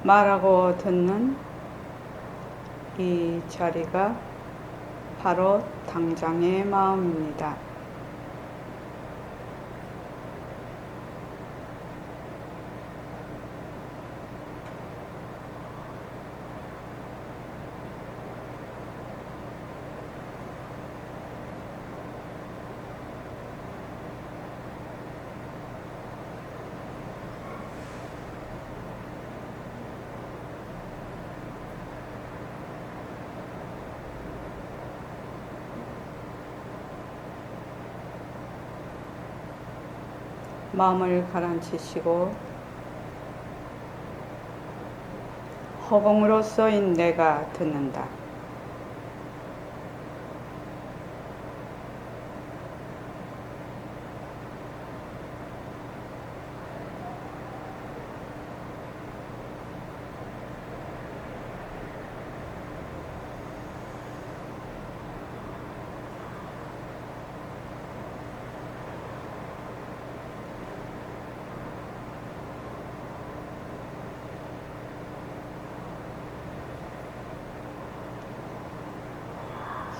말하고 듣는 이 자리가 바로 당장의 마음입니다. 마음을 가라앉히시고 허공으로 써인 내가 듣는다.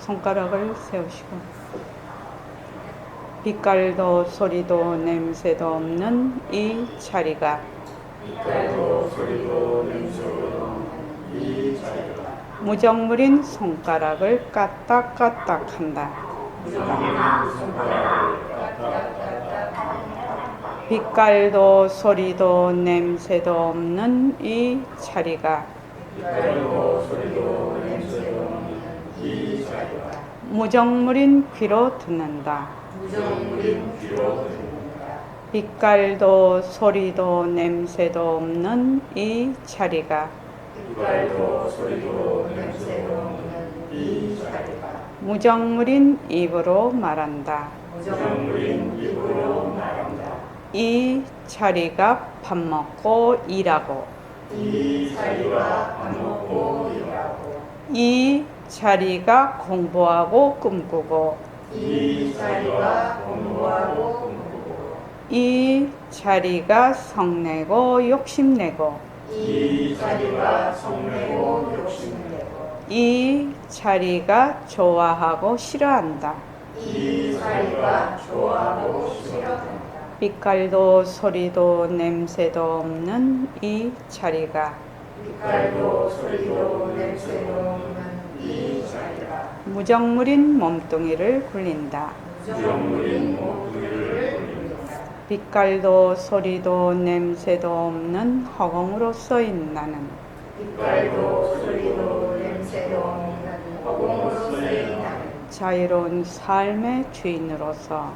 손가락을 세우시고 빛깔도 소리도 냄새도 없는 이 자리가 무정물인 손가락을 까딱까딱한다. 빛깔도 소리도 냄새도 없는 이 자리가 무정물인 귀로 듣는다. 빛깔도 소리도 냄새도 없는 이 자리가 무정물인 입으로 말한다. 이 자리가 밥 먹고 일하고 이 자리가 공부하고 꿈꾸고 이 자리가 성내고 욕심내고 이 자리가 좋아하고 싫어한다. 빛깔도 소리도 냄새도 없는 이 자리가 무정물인 몸뚱이를 굴린다. 빛깔도 소리도 냄새도 없는 허공으로 써인 나는 자유로운 삶의 주인으로서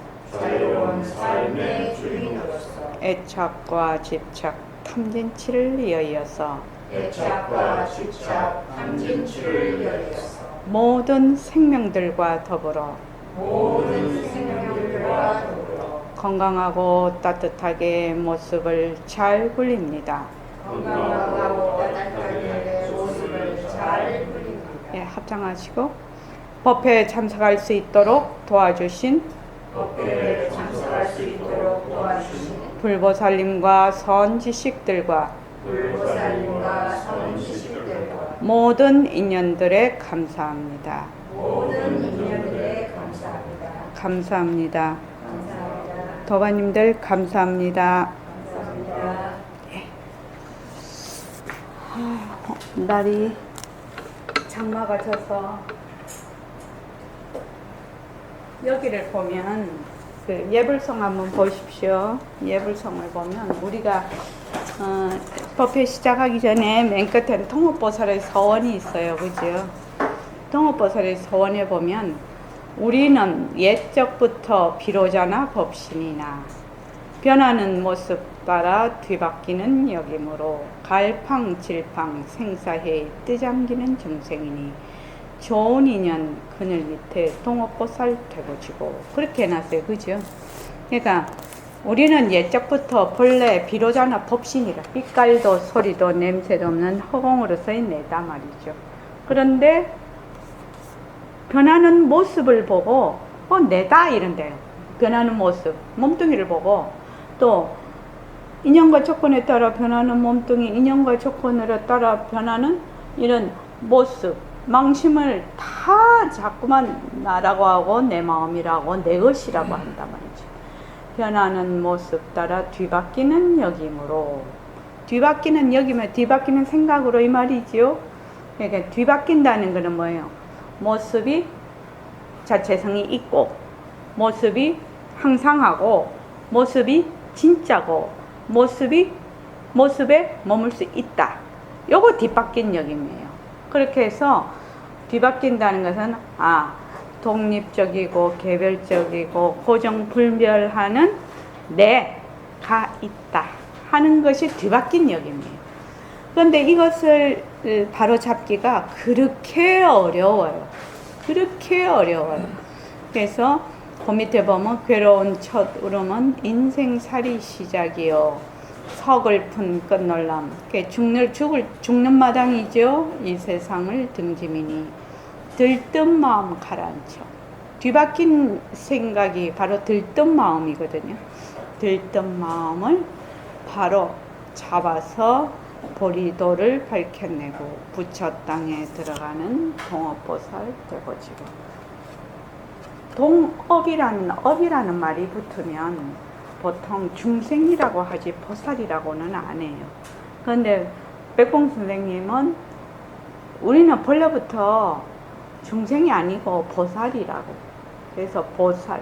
애착과 집착, 탐진치를 이어서 모든 생명들과 더불어 건강하고 따뜻하게 모습을 잘 굴립니다. 예, 합장하시고 법회에 참석할 수 있도록 도와주신 불보살님과 선지식들과 모든 인연들에 감사합니다. 감사합니다. 도반님들 감사합니다. 예. 날이 장마가 져서 여기를 보면 그 예불성 한번 보십시오. 예불성을 보면 우리가 법회 시작하기 전에 맨 끝에는 통업보살의 서원이 있어요. 그죠? 통업보살의 서원에 보면 우리는 옛적부터 비로자나 법신이나 변하는 모습 따라 뒤바뀌는 역이므로 갈팡질팡 생사해에 뜨잠기는 중생이니 좋은 인연 그늘 밑에 통업보살 되고지고 그렇게 해놨어요. 그죠? 그러니까 우리는 옛적부터 본래 비로자나 법신이라 빛깔도 소리도 냄새도 없는 허공으로 써있네다 말이죠. 그런데 변하는 모습을 보고 내다 이런데요. 변하는 모습, 몸뚱이를 보고 또 인연과 조건에 따라 변하는 몸뚱이, 인연과 조건으로 따라 변하는 이런 모습, 망심을 다 자꾸만 나라고 하고 내 마음이라고 내 것이라고 한단 말이죠. 변하는 모습 따라 뒤바뀌는 여김으로, 뒤바뀌는 여김은 뒤바뀌는 생각으로 이 말이지요. 그러니까 뒤바뀐다는 것은 뭐예요? 모습이 자체성이 있고, 모습이 항상하고, 모습이 진짜고, 모습에 머물 수 있다. 요거 뒤바뀐 여김이에요. 그렇게 해서 뒤바뀐다는 것은 독립적이고 개별적이고 고정불멸하는 내가 있다 하는 것이 뒤바뀐 여김이에요. 그런데 이것을 바로 잡기가 그렇게 어려워요. 그렇게 어려워요. 그래서 그 밑에 보면 괴로운 첫 울음은 인생살이 시작이요 서글픈 끝놀람. 죽는 마당이죠. 이 세상을 등지미니 들뜬 마음 가라앉혀. 뒤바뀐 생각이 바로 들뜬 마음이거든요. 들뜬 마음을 바로 잡아서 보리도를 밝혀내고 부처 땅에 들어가는 동업보살 되고지고. 업이라는 말이 붙으면 보통 중생이라고 하지 보살이라고는 안 해요. 그런데 백봉 선생님은 우리는 본래부터 중생이 아니고 보살이라고. 그래서 보살.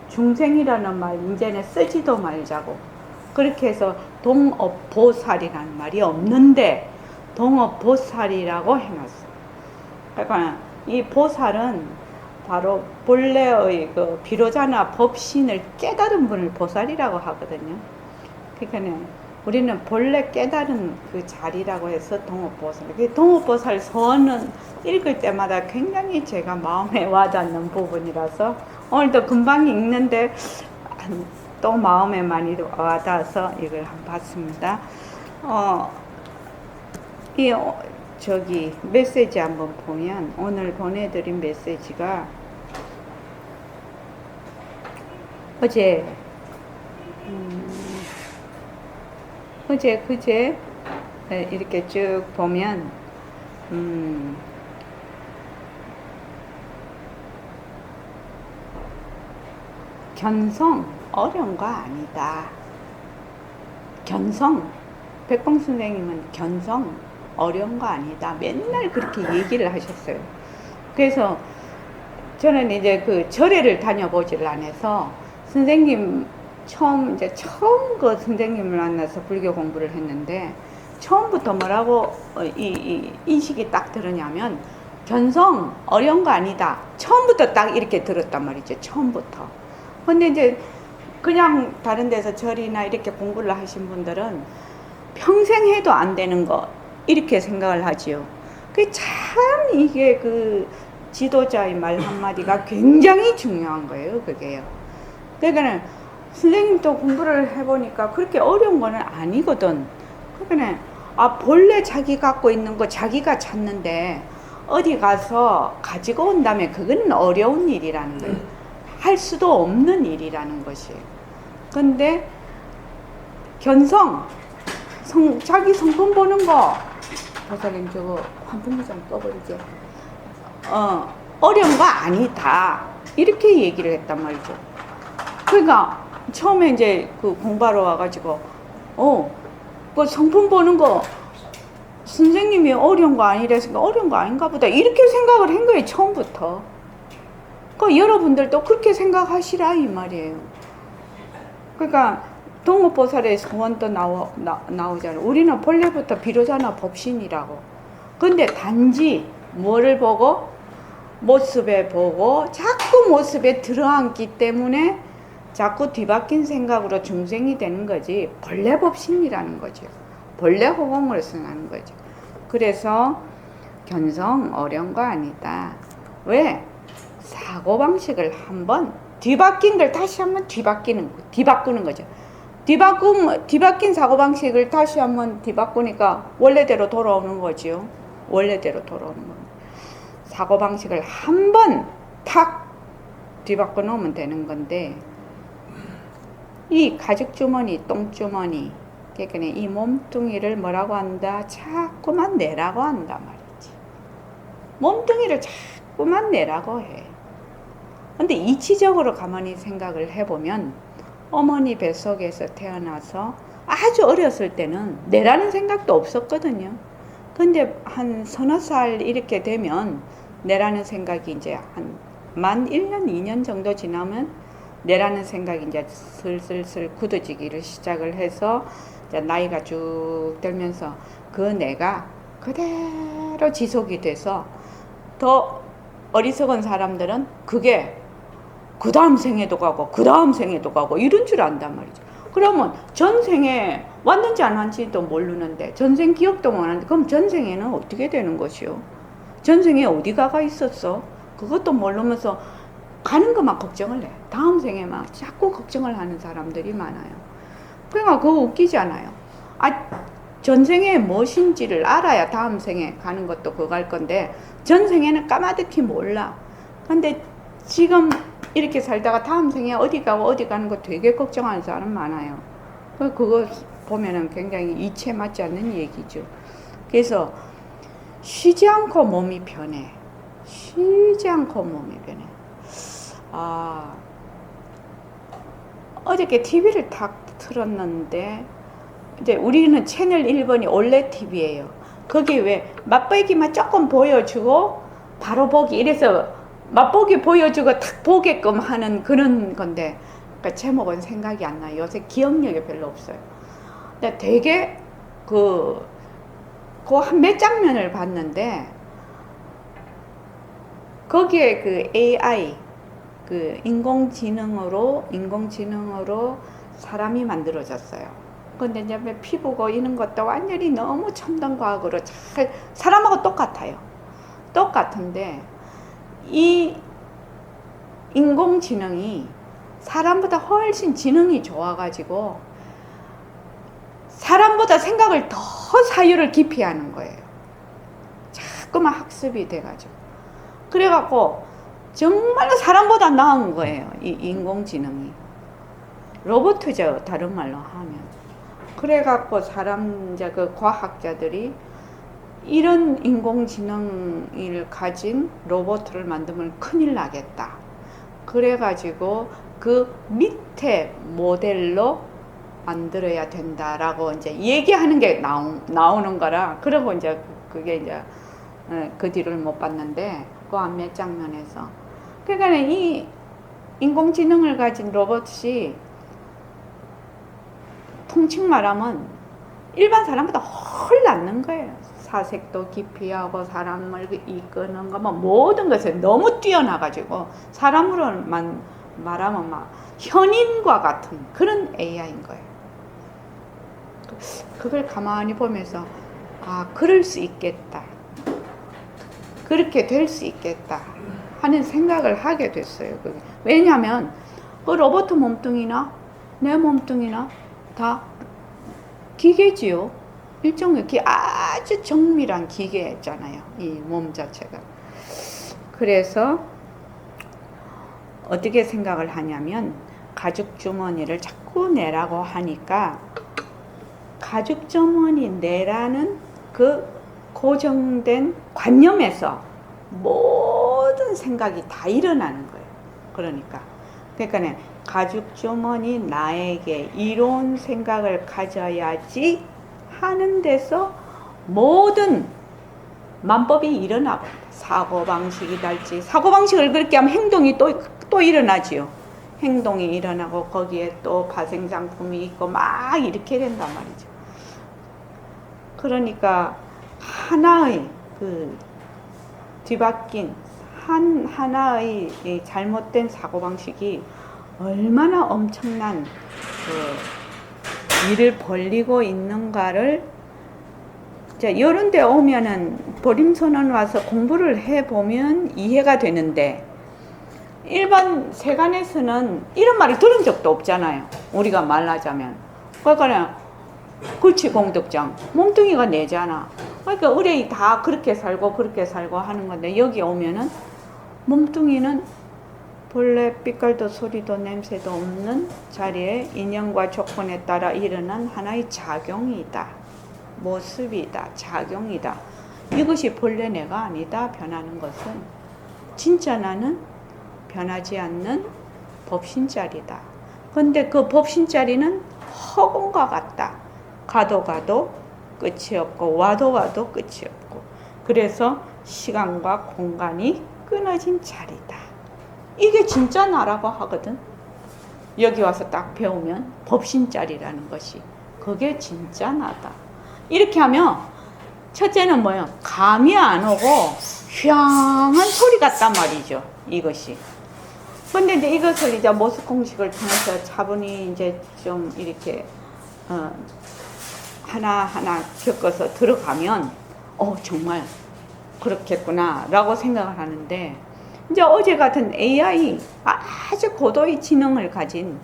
중생이라는 말 이제는 쓰지도 말자고. 그렇게 해서 동업보살이라는 말이 없는데 동업보살이라고 해놨어. 그러니까 이 보살은 바로 본래의 그 비로자나 법신을 깨달은 분을 보살이라고 하거든요. 그러니까 우리는 본래 깨달은 그 자리라고 해서 동업보살. 동업보살 서원은 읽을 때마다 굉장히 제가 마음에 와닿는 부분이라서 오늘도 금방 읽는데 또 마음에 많이 와닿아서 이걸 한번 봤습니다. 메시지 한번 보면 오늘 보내드린 메시지가 그제 이렇게 쭉 보면 견성 어려운 거 아니다. 백봉 선생님은 견성 어려운 거 아니다. 맨날 그렇게 얘기를 하셨어요. 그래서 저는 이제 그 절에를 다녀보지를 않아서 선생님 처음 그 선생님을 만나서 불교 공부를 했는데 처음부터 뭐라고 이 인식이 딱 들었냐면 견성 어려운 거 아니다. 처음부터 딱 이렇게 들었단 말이죠. 처음부터. 근데 이제 그냥 다른 데서 절이나 이렇게 공부를 하신 분들은 평생 해도 안 되는 거 이렇게 생각을 하지요. 이게 그 지도자의 말 한마디가 굉장히 중요한 거예요. 그게요. 그러니까 선생님도 공부를 해보니까 그렇게 어려운 거는 아니거든. 그러니까 본래 자기 갖고 있는 거 자기가 찾는데 어디 가서 가지고 온다면 그건 어려운 일이라는 거예요. 할 수도 없는 일이라는 것이에요. 근데 견성 자기 성품 보는 거 보살님 저거 환풍기 좀 꺼버리죠. 어려운 거 아니다. 이렇게 얘기를 했단 말이죠. 그러니까 처음에 이제 그 공부하러 와가지고 그 성품 보는 거 선생님이 어려운 거 아니랬으니까 어려운 거 아닌가 보다 이렇게 생각을 한 거예요. 처음부터. 그 여러분들도 그렇게 생각하시라 이 말이에요. 그러니까 동업보살의 소원도 나오잖아요. 우리는 본래부터 비로자나 법신이라고. 근데 단지 뭐를 보고? 모습에 보고 자꾸 모습에 들어앉기 때문에 자꾸 뒤바뀐 생각으로 중생이 되는 거지 본래 법신이라는 거죠. 본래 호공을 승하는 거죠. 그래서 견성 어려운 거 아니다. 왜? 사고방식을 한번 뒤바뀐 걸 다시 한번 뒤바꾸는 거죠. 뒤바뀐 사고방식을 다시 한번 뒤바꾸니까 원래대로 돌아오는 거지요. 원래대로 돌아오는 겁니다. 사고방식을 한번 탁 뒤바꿔 놓으면 되는 건데 이 가죽주머니, 똥주머니, 그러니까 이 몸뚱이를 뭐라고 한다? 자꾸만 내라고 한단 말이지. 몸뚱이를 자꾸만 내라고 해. 근데 이치적으로 가만히 생각을 해보면 어머니 뱃속에서 태어나서 아주 어렸을 때는 내라는 생각도 없었거든요. 근데 한 서너 살 이렇게 되면 내라는 생각이 이제 만 1년, 2년 정도 지나면 내라는 생각이 이제 슬슬슬 굳어지기를 시작을 해서 이제 나이가 쭉 들면서 그 내가 그대로 지속이 돼서 더 어리석은 사람들은 그게 그 다음 생에도 가고 그 다음 생에도 가고 이런 줄 안단 말이죠. 그러면 전생에 왔는지 안 왔는지도 모르는데 전생 기억도 못 하는데 그럼 전생에는 어떻게 되는 것이요? 전생에 어디 가가 있었어? 그것도 모르면서 가는 것만 걱정을 해. 다음 생에 막 자꾸 걱정을 하는 사람들이 많아요. 그러니까 그거 웃기잖아요. 전생에 무엇인지를 알아야 다음 생에 가는 것도 그거 갈 건데 전생에는 까마득히 몰라. 근데 지금 이렇게 살다가 다음 생에 어디 가고 어디 가는 거 되게 걱정하는 사람 많아요. 그거 보면은 굉장히 이치에 맞지 않는 얘기죠. 그래서 쉬지 않고 몸이 변해. 쉬지 않고 몸이 변해. 어저께 TV를 탁 틀었는데 이제 우리는 채널 1번이 올레 TV예요. 거기 왜 맛보기만 조금 보여주고 바로 보기 이래서 맛보기 보여주고 탁 보게끔 하는 그런 건데 그러니까 제목은 생각이 안 나요. 요새 기억력이 별로 없어요. 근데 되게 그 한 몇 장면을 봤는데 거기에 그 AI 그 인공지능으로 사람이 만들어졌어요. 근데 이제 피부고 이런 것도 완전히 너무 첨단 과학으로 잘 사람하고 똑같아요. 똑같은데 이 인공지능이 사람보다 훨씬 지능이 좋아가지고 사람보다 생각을 더 사유를 깊이 하는 거예요. 자꾸만 학습이 돼가지고. 그래갖고 정말로 사람보다 나은 거예요. 이 인공지능이. 로봇이죠. 다른 말로 하면. 그래갖고 이제 그 과학자들이 이런 인공지능을 가진 로봇을 만들면 큰일 나겠다. 그래가지고 그 밑에 모델로 만들어야 된다라고 이제 얘기하는 게 나오는 거라. 그러고 이제 그게 이제 그 뒤를 못 봤는데 그 안몇 장면에서. 그러니까 이 인공지능을 가진 로봇이 통칭 말하면 일반 사람보다 훨 낫는 거예요. 사색도 깊이 하고 사람을 이끄는 거, 모든 것에 너무 뛰어나가지고 사람으로만 말하면 막 현인과 같은 그런 AI인 거예요. 그걸 가만히 보면서 그럴 수 있겠다. 그렇게 될 수 있겠다 하는 생각을 하게 됐어요. 왜냐하면 그 로봇 몸뚱이나 내 몸뚱이나 다 기계지요. 일종의 아주 정밀한 기계잖아요. 이 몸 자체가. 그래서 어떻게 생각을 하냐면 가죽 주머니를 자꾸 내라고 하니까 가죽 주머니 내라는 그 고정된 관념에서 모든 생각이 다 일어나는 거예요. 그러니까 가죽 주머니 나에게 이런 생각을 가져야지 하는 데서 모든 만법이 일어나고 사고방식이랄지 사고방식을 그렇게 하면 행동이 또 일어나지요. 행동이 일어나고 거기에 또 파생상품이 있고 막 이렇게 된단 말이죠. 그러니까 하나의 그 뒤바뀐 하나의 잘못된 사고방식이 얼마나 엄청난 그 일을 벌리고 있는가를 이런 데 오면은 보림선언 와서 공부를 해보면 이해가 되는데 일반 세간에서는 이런 말을 들은 적도 없잖아요. 우리가 말하자면. 그러니까 그렇지 공덕장 몸뚱이가 내잖아. 그러니까 의뢰이 다 그렇게 살고 하는 건데 여기 오면은 몸뚱이는 본래 빛깔도 소리도 냄새도 없는 자리에 인연과 조건에 따라 일어난 하나의 작용이다. 모습이다. 작용이다. 이것이 본래 내가 아니다. 변하는 것은 진짜 나는 변하지 않는 법신자리다. 근데 그 법신자리는 허공과 같다. 가도 가도 끝이 없고 와도 와도 끝이 없고, 그래서 시간과 공간이 끊어진 자리다. 이게 진짜 나라고 하거든. 여기 와서 딱 배우면 법신자리라는 것이 그게 진짜 나다. 이렇게 하면 첫째는 뭐예요? 감이 안 오고 휘황한 소리 같단 말이죠. 이것이. 근데 이제 이것을 이제 모습 공식을 통해서 차분히 이제 좀 이렇게 하나하나 겪어서 들어가면 정말 그렇겠구나 라고 생각을 하는데, 이제 어제 같은 AI, 아주 고도의 지능을 가진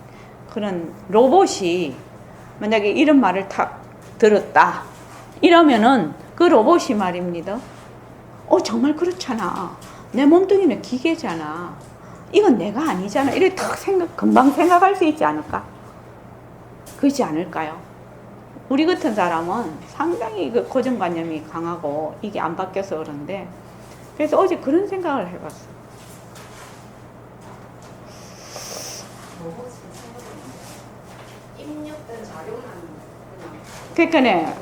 그런 로봇이 만약에 이런 말을 탁 들었다 이러면은 그 로봇이 말입니다. 정말 그렇잖아. 내 몸뚱이는 기계잖아. 이건 내가 아니잖아. 이렇게 탁 금방 생각할 수 있지 않을까? 그렇지 않을까요? 우리 같은 사람은 상당히 그 고정관념이 강하고 이게 안 바뀌어서 그런데, 그래서 어제 그런 생각을 해봤어. 입력된 자료만 그러니까네.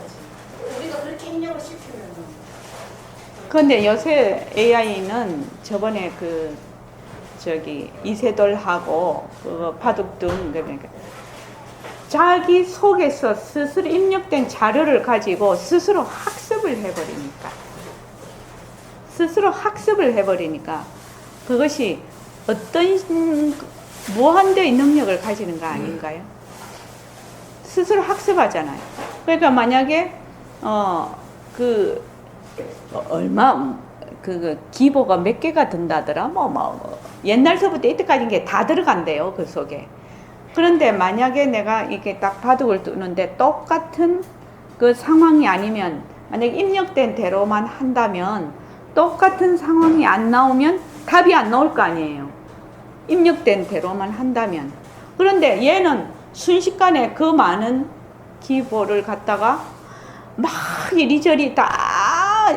우리가 그렇게 입력을 시키면. 근데 요새 AI는 저번에 이세돌하고 바둑등, 그러니까 자기 속에서 스스로 입력된 자료를 가지고 스스로 학습을 해버리니까 그것이 어떤 무한대의 능력을 가지는 거 아닌가요? 스스로 학습하잖아요. 그러니까 만약에 기보가 몇 개가 든다더라. 옛날서부터 이때까지 게 다 들어간대요, 그 속에. 그런데 만약에 내가 이게 딱 바둑을 두는데 똑같은 그 상황이 아니면, 만약에 입력된 대로만 한다면 똑같은 상황이 안 나오면 답이 안 나올 거 아니에요. 입력된 대로만 한다면. 그런데 얘는 순식간에 그 많은 기보를 갖다가 막 이리저리 다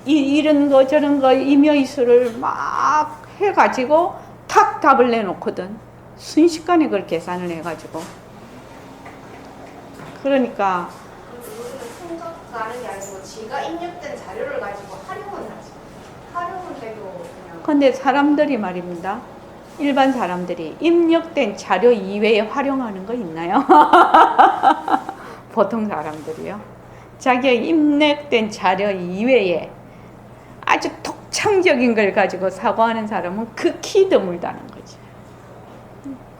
이런 거 저런 거 임의수를 막 해가지고 탁 답을 내놓거든. 순식간에 그걸 계산을 해가지고. 그러니까 생각나는 게 아니고 지가 입력된 자료를 가지고 활용은 하지. 활용은 해도 그냥. 근데 사람들이 말입니다. 일반 사람들이 입력된 자료 이외에 활용하는 거 있나요? 보통 사람들이요. 자기가 입력된 자료 이외에 아주 독창적인 걸 가지고 사고하는 사람은 극히 드물다는 거지.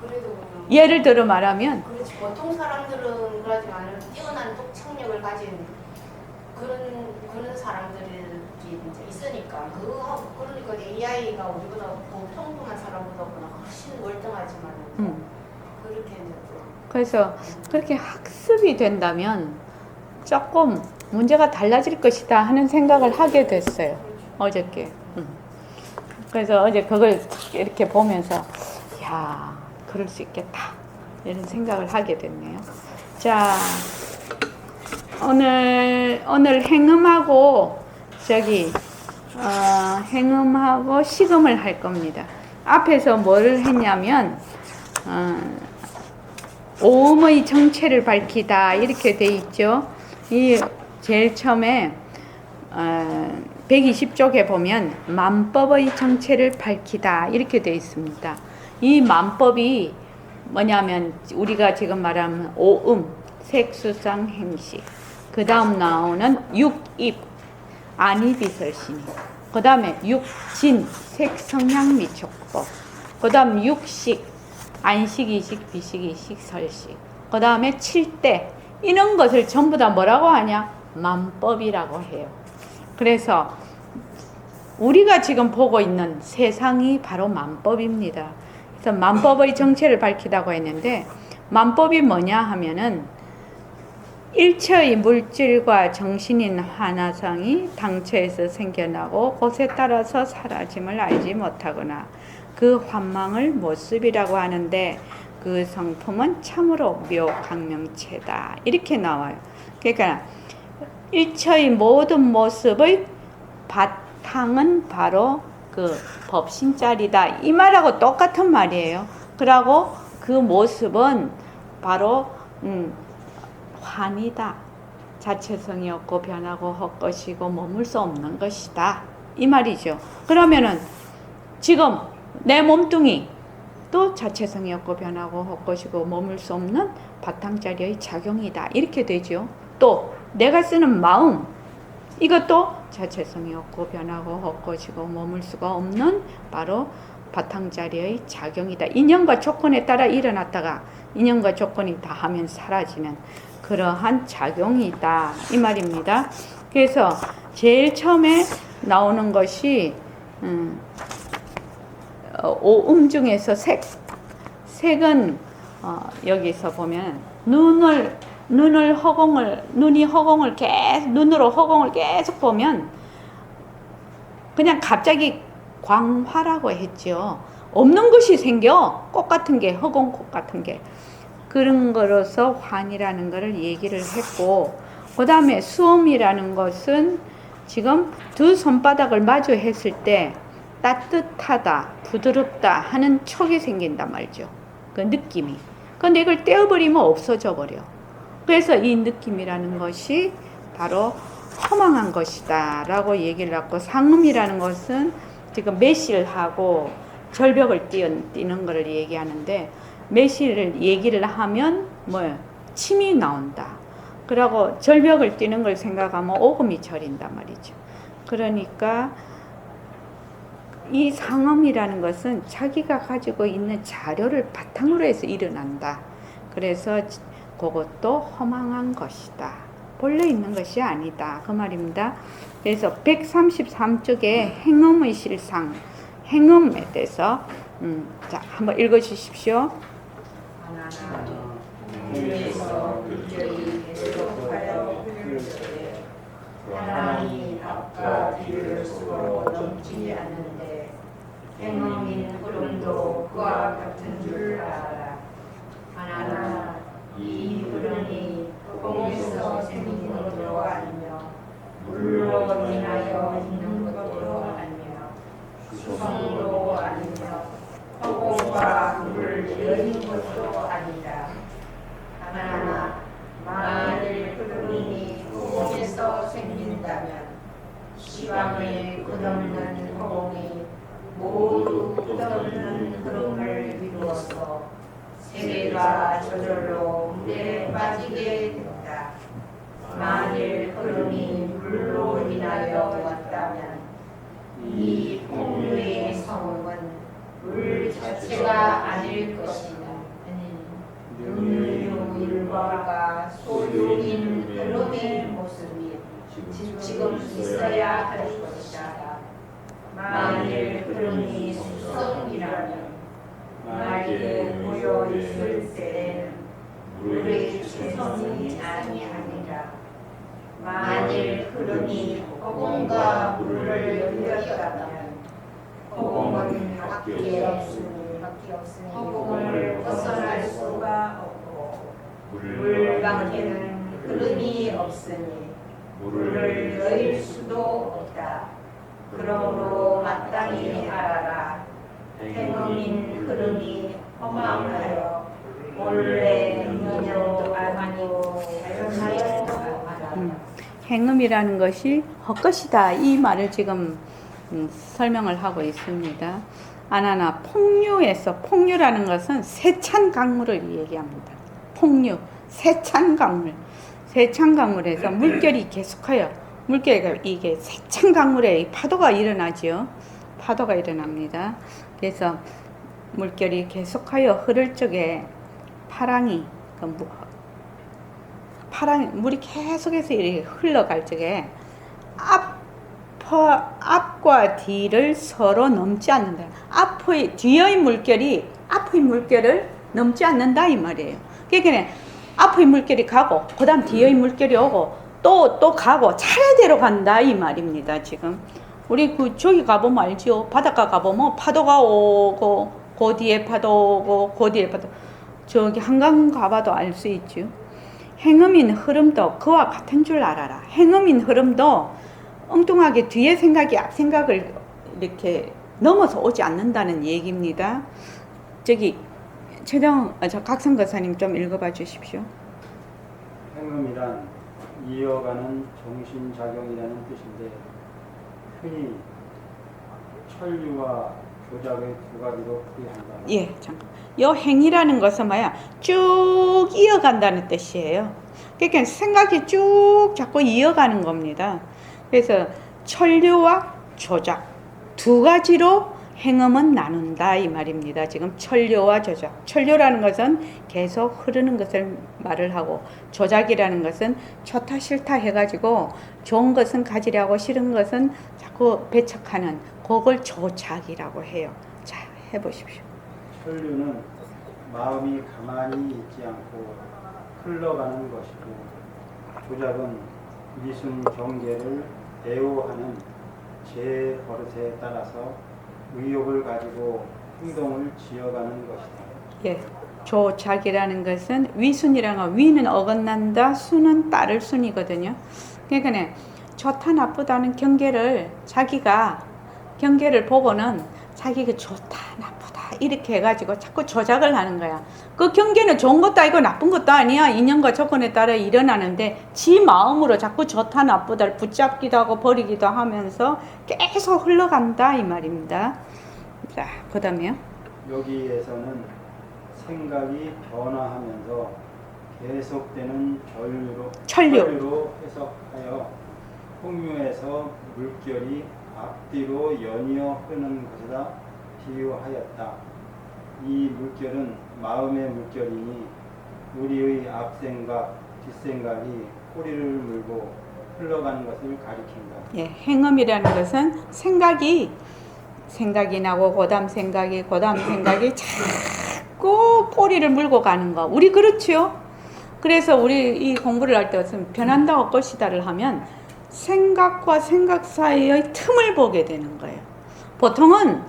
그래도 예를 들어 말하면, 그렇지. 보통 사람들은 그러지 않은 뛰어난 독창력을 가진 그런 사람들이 이제 있으니까 그러니까 AI가 우리보다 평범한 사람보다 훨씬 월등하지만 그렇게 이제 그래서 그렇게 학습이 된다면 조금 문제가 달라질 것이다 하는 생각을 하게 됐어요, 어저께. 그래서 어제 그걸 이렇게 보면서 야, 그럴 수 있겠다 이런 생각을 하게 됐네요. 자, 오늘 행음하고 행음하고 시금을 할 겁니다. 앞에서 뭐를 했냐면 오음의 정체를 밝히다 이렇게 돼 있죠. 이 제일 처음에 120쪽에 보면 만법의 정체를 밝히다 이렇게 돼 있습니다. 이 만법이 뭐냐면 우리가 지금 말하면 오음, 색수상 행식, 그 다음 나오는 육입, 안이비설신이, 그 다음에 육진, 색성향 미촉법, 그 다음 육식, 안식이식, 비식이식, 설식, 그 다음에 칠대, 이런 것을 전부 다 뭐라고 하냐? 만법이라고 해요. 그래서 우리가 지금 보고 있는 세상이 바로 만법입니다. 그래서 만법의 정체를 밝히다고 했는데, 만법이 뭐냐 하면은 일체의 물질과 정신인 하나성이 당처에서 생겨나고 곳에 따라서 사라짐을 알지 못하거나 그 환망을 모습이라고 하는데 그 성품은 참으로 묘강명체다. 이렇게 나와요. 그러니까 일처의 모든 모습의 바탕은 바로 그 법신자리다. 이 말하고 똑같은 말이에요. 그러고 그 모습은 바로 환이다. 자체성이 없고 변하고 헛것이고 머물 수 없는 것이다. 이 말이죠. 그러면은 지금 내 몸뚱이 또 자체성이 없고 변하고 헛것이고 머물 수 없는 바탕자리의 작용이다. 이렇게 되죠. 또 내가 쓰는 마음, 이것도 자체성이 없고 변하고 헛것이고 머물 수가 없는 바로 바탕자리의 작용이다. 인연과 조건에 따라 일어났다가 인연과 조건이 다하면 사라지는 그러한 작용이다. 이 말입니다. 그래서 제일 처음에 나오는 것이 오음 중에서 색. 색은 여기서 보면 눈으로 허공을 계속 보면 그냥 갑자기 광화라고 했죠. 없는 것이 생겨. 꽃 같은 게, 허공꽃 같은 게. 그런 거로서 환이라는 것을 얘기를 했고, 그 다음에 수음이라는 것은 지금 두 손바닥을 마주 했을 때 따뜻하다, 부드럽다 하는 촉이 생긴단 말이죠. 그 느낌이. 근데 이걸 떼어버리면 없어져 버려. 그래서 이 느낌이라는 것이 바로 허망한 것이다 라고 얘기를 하고, 상음이라는 것은 지금 매실하고 절벽을 띄는 것을 얘기하는데, 매실을 얘기를 하면 침이 나온다. 그러고 절벽을 띄는 걸 생각하면 오금이 저린단 말이죠. 그러니까 이 상음이라는 것은 자기가 가지고 있는 자료를 바탕으로 해서 일어난다. 그래서 그것도 허망한 것이다. 본래 있는 것이 아니다. 그 말입니다. 그래서 133쪽에 행음의 실상, 행음에 대해서 자, 한번 읽어주십시오. 위에서 물결이 계속하여 흐를 때에 하나님이 앞과 뒤를 서로 넘지 않는데 행음인 흐름도 그와 같은 줄 알아라. 하나 이 흐름이 공에서 생긴 것도 아니며 물로 인하여 있는 것도 아니며 수성도 아니며 허공과 물을 여는 것도 아니다. 하나 만일 흐름이 허공에서 생긴다면 시방의 끝없는 허공이 모두 끝없는 흐름을 이루어서 세계가 저절로 물에 빠지게 된다. 만일 흐름이 물로 인하여 왔다면 이 풍류의 성음은 물 자체가 아닐 것이다. 능유일과가 소유인 흐름의 모습이 지금 있어야 할 것이다. 만일 흐름이 수성이라면 맑게 모여 있을 때는 물의 최성이 아니라 만일 흐름이 허공과 물을 열렸다면 허공은 밖에 없으니 허공을 벗어날 수가 없고 물 밖에는 흐름이 없으니 물을 여일 수도 없다. 그러므로 마땅히 알아라. 행음인 흐름이 허망하여 본래 인연도 아니고 자연도 아니라. 행음이라는 것이 헛것이다. 이 말을 지금 설명을 하고 있습니다. 아나나 폭류에서, 폭류라는 것은 세찬 강물을 얘기합니다. 폭류, 세찬 강물. 세찬 강물에서 물결이 계속하여, 물결이 이게 세찬 강물에 파도가 일어나죠. 파도가 일어납니다. 그래서 물결이 계속하여 흐를 적에 파랑이, 물이 계속해서 이렇게 흘러갈 적에 앞과 뒤를 서로 넘지 않는다. 뒤의 물결이 앞의 물결을 넘지 않는다 이 말이에요. 그러니까 앞의 물결이 가고 그 다음 뒤의 물결이 오고 또 가고 차례대로 간다 이 말입니다. 지금 우리 저기 가보면 알지요. 바닷가 가보면 파도가 오고 그 뒤에 파도 오고 그 뒤에 파도. 저기 한강 가봐도 알 수 있죠. 행음인 흐름도 그와 같은 줄 알아라. 행음인 흐름도 엉뚱하게 뒤에 생각이 앞 생각을 이렇게 넘어서 오지 않는다는 얘기입니다. 저기 저 각성 거사님 좀 읽어봐 주십시오. 행음이란 이어가는 정신작용이라는 뜻인데 흔히 천류와 조작의 두 가지로 풀이한다. 예, 잠깐. 요 행이라는 것은 뭐야? 쭉 이어간다는 뜻이에요. 그러니까 생각이 쭉 자꾸 이어가는 겁니다. 그래서 천류와 조작 두 가지로 행음은 나눈다 이 말입니다. 지금 천류와 조작. 천류라는 것은 계속 흐르는 것을 말을 하고 조작이라는 것은 좋다 싫다 해가지고 좋은 것은 가지려고 싫은 것은 자꾸 배척하는 그걸 조작이라고 해요. 자, 해보십시오. 천류는 마음이 가만히 있지 않고 흘러가는 것이고 조작은 미순 경계를 대오하는 제 버릇에 따라서 의욕을 가지고 행동을 지어가는 것이다. 예, 조작이라는 것은 위순이라는 거, 위는 어긋난다, 순은 따를 순이거든요. 그러니까 좋다 나쁘다는 경계를 자기가 경계를 보고는 자기가 좋다 나쁘다 이렇게 해가지고 자꾸 조작을 하는 거야. 그 경계는 좋은 것도 아니고 나쁜 것도 아니야. 인연과 조건에 따라 일어나는데 지 마음으로 자꾸 좋다 나쁘다를 붙잡기도 하고 버리기도 하면서 계속 흘러간다 이 말입니다. 자, 그 다음에요. 여기에서는 생각이 변화하면서 계속되는 천류로 해석하여 풍류에서 물결이 앞뒤로 연이어 흐르는 것이다 비유하였다. 이 물결은 마음의 물결이니 우리의 앞생각, 뒷생각이 꼬리를 물고 흘러가는 것을 가리킨다. 예, 행음이라는 것은 생각이 나고 고담 생각이 자꾸 꼬리를 물고 가는 거. 우리 그렇지요? 그래서 우리 이 공부를 할 때 변한다 엇것이다를 하면 생각과 생각 사이의 틈을 보게 되는 거예요. 보통은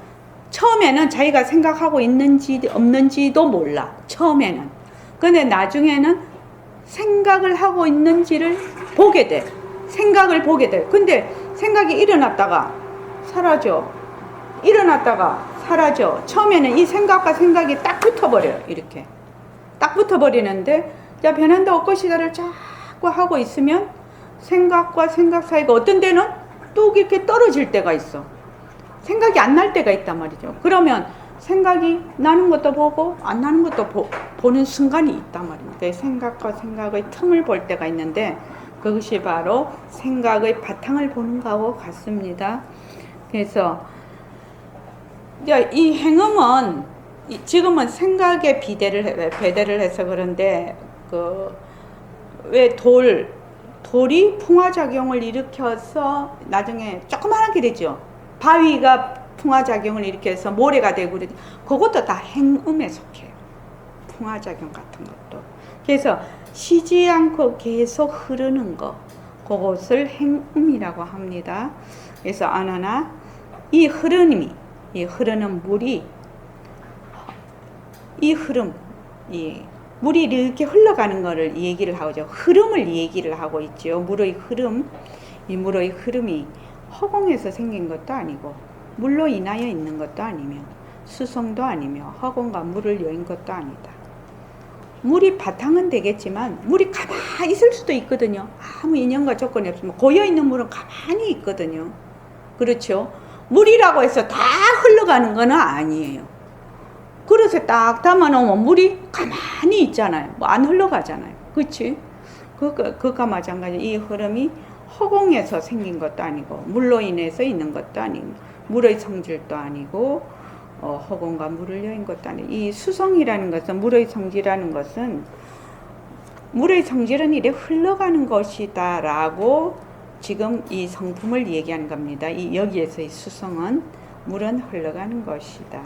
처음에는 자기가 생각하고 있는지 없는지도 몰라. 처음에는. 근데 나중에는 생각을 하고 있는지를 보게 돼. 생각을 보게 돼. 근데 생각이 일어났다가 사라져. 일어났다가 사라져. 처음에는 이 생각과 생각이 딱 붙어버려요. 이렇게. 딱 붙어버리는데 자, 변한다 엇것이다를 자꾸 하고 있으면 생각과 생각 사이가 어떤 때는 또 이렇게 떨어질 때가 있어. 생각이 안 날 때가 있단 말이죠. 그러면 생각이 나는 것도 보고 안 나는 것도 보는 순간이 있단 말입니다. 생각과 생각의 틈을 볼 때가 있는데 그것이 바로 생각의 바탕을 보는 거하고 같습니다. 그래서 이 행음은 지금은 생각에 배대를 해서 그런데 왜 돌이 풍화작용을 일으켜서 나중에 조그마하게 되죠. 바위가 풍화작용을 일으켜서 모래가 되고 그것도 다 행음에 속해요. 풍화작용 같은 것도. 그래서 쉬지 않고 계속 흐르는 거 그것을 행음이라고 합니다. 그래서 아나나 이 흐르는 물이 물이 이렇게 흘러가는 거를 얘기를 하죠. 흐름을 얘기를 하고 있죠. 물의 흐름. 이 물의 흐름이 허공에서 생긴 것도 아니고 물로 인하여 있는 것도 아니며 수성도 아니며 허공과 물을 여인 것도 아니다. 물이 바탕은 되겠지만 물이 가만히 있을 수도 있거든요. 아무 인연과 조건이 없으면 고여있는 물은 가만히 있거든요. 그렇죠? 물이라고 해서 다 흘러가는 건 아니에요. 그릇에 딱 담아놓으면 물이 가만히 있잖아요. 뭐 안 흘러가잖아요. 그렇지? 그것과 마찬가지. 이 흐름이 허공에서 생긴 것도 아니고 물로 인해서 있는 것도 아니고 물의 성질도 아니고 허공과 물을 여인 것도 아니고 이 수성이라는 것은 물의 성질이라는 것은 물의 성질은 이래 흘러가는 것이다 라고 지금 이 성품을 얘기하는 겁니다. 여기에서 이 수성은 물은 흘러가는 것이다.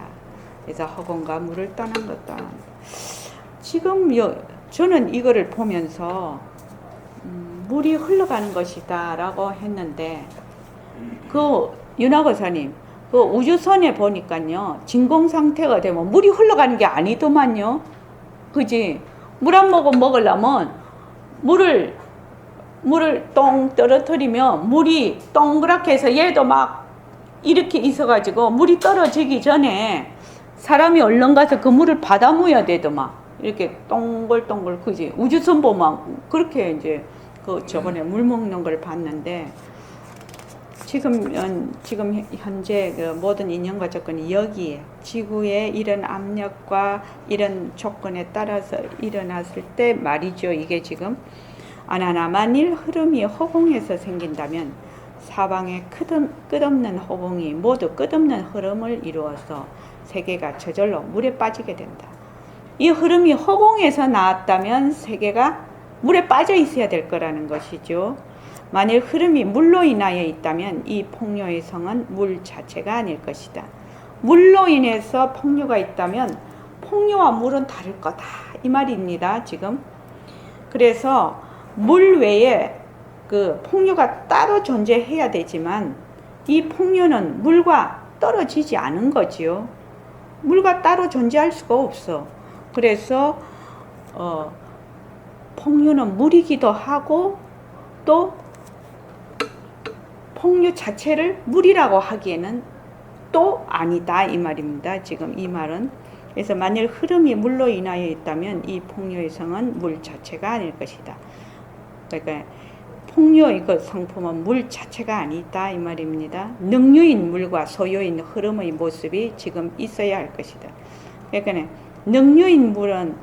그래서 허공과 물을 떠난 것도 아니고 지금 저는 이거를 보면서 물이 흘러가는 것이다 라고 했는데 윤하거사님, 그 우주선에 보니까요, 진공 상태가 되면 물이 흘러가는 게 아니더만요. 그지? 물 한 모금 먹으려면 물을 똥 떨어뜨리면 물이 동그랗게 해서 얘도 막 이렇게 있어가지고 물이 떨어지기 전에 사람이 얼른 가서 그 물을 받아 모여야 되더만. 이렇게 동글동글, 그지? 우주선 보면 그렇게 이제 그 저번에 물 먹는 걸 봤는데, 지금 현재 그 모든 인연과 조건이 여기에 지구의 이런 압력과 이런 조건에 따라서 일어났을 때 말이죠. 이게 지금 아나나 만일 흐름이 허공에서 생긴다면 사방에 끝없는 허공이 모두 끝없는 흐름을 이루어서 세계가 저절로 물에 빠지게 된다. 이 흐름이 허공에서 나왔다면 세계가 물에 빠져 있어야 될 거라는 것이죠. 만일 흐름이 물로 인하여 있다면 이 폭류의 성은 물 자체가 아닐 것이다. 물로 인해서 폭류가 있다면 폭류와 물은 다를 거다. 이 말입니다. 지금. 그래서 물 외에 그 폭류가 따로 존재해야 되지만 이 폭류는 물과 떨어지지 않은 거지요. 물과 따로 존재할 수가 없어. 그래서 폭류는 물이기도 하고 또 폭류 자체를 물이라고 하기에는 또 아니다 이 말입니다. 지금 이 말은. 그래서 만일 흐름이 물로 인하여 있다면 이 폭류의 성은 물 자체가 아닐 것이다. 그러니까 폭류의 그 상품은 물 자체가 아니다 이 말입니다. 능유인 물과 소유인 흐름의 모습이 지금 있어야 할 것이다. 그러니까 능유인 물은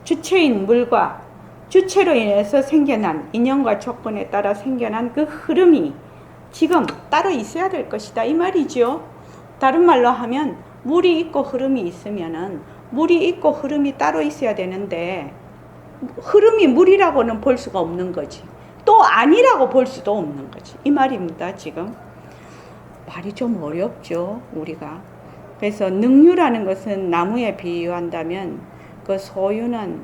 주체인 물과 주체로 인해서 생겨난 인연과 조건에 따라 생겨난 그 흐름이 지금 따로 있어야 될 것이다 이 말이죠. 다른 말로 하면 물이 있고 흐름이 있으면은 물이 있고 흐름이 따로 있어야 되는데 흐름이 물이라고는 볼 수가 없는 거지. 또 아니라고 볼 수도 없는 거지. 이 말입니다. 지금 말이 좀 어렵죠 우리가. 그래서 능유라는 것은 나무에 비유한다면 그 소유는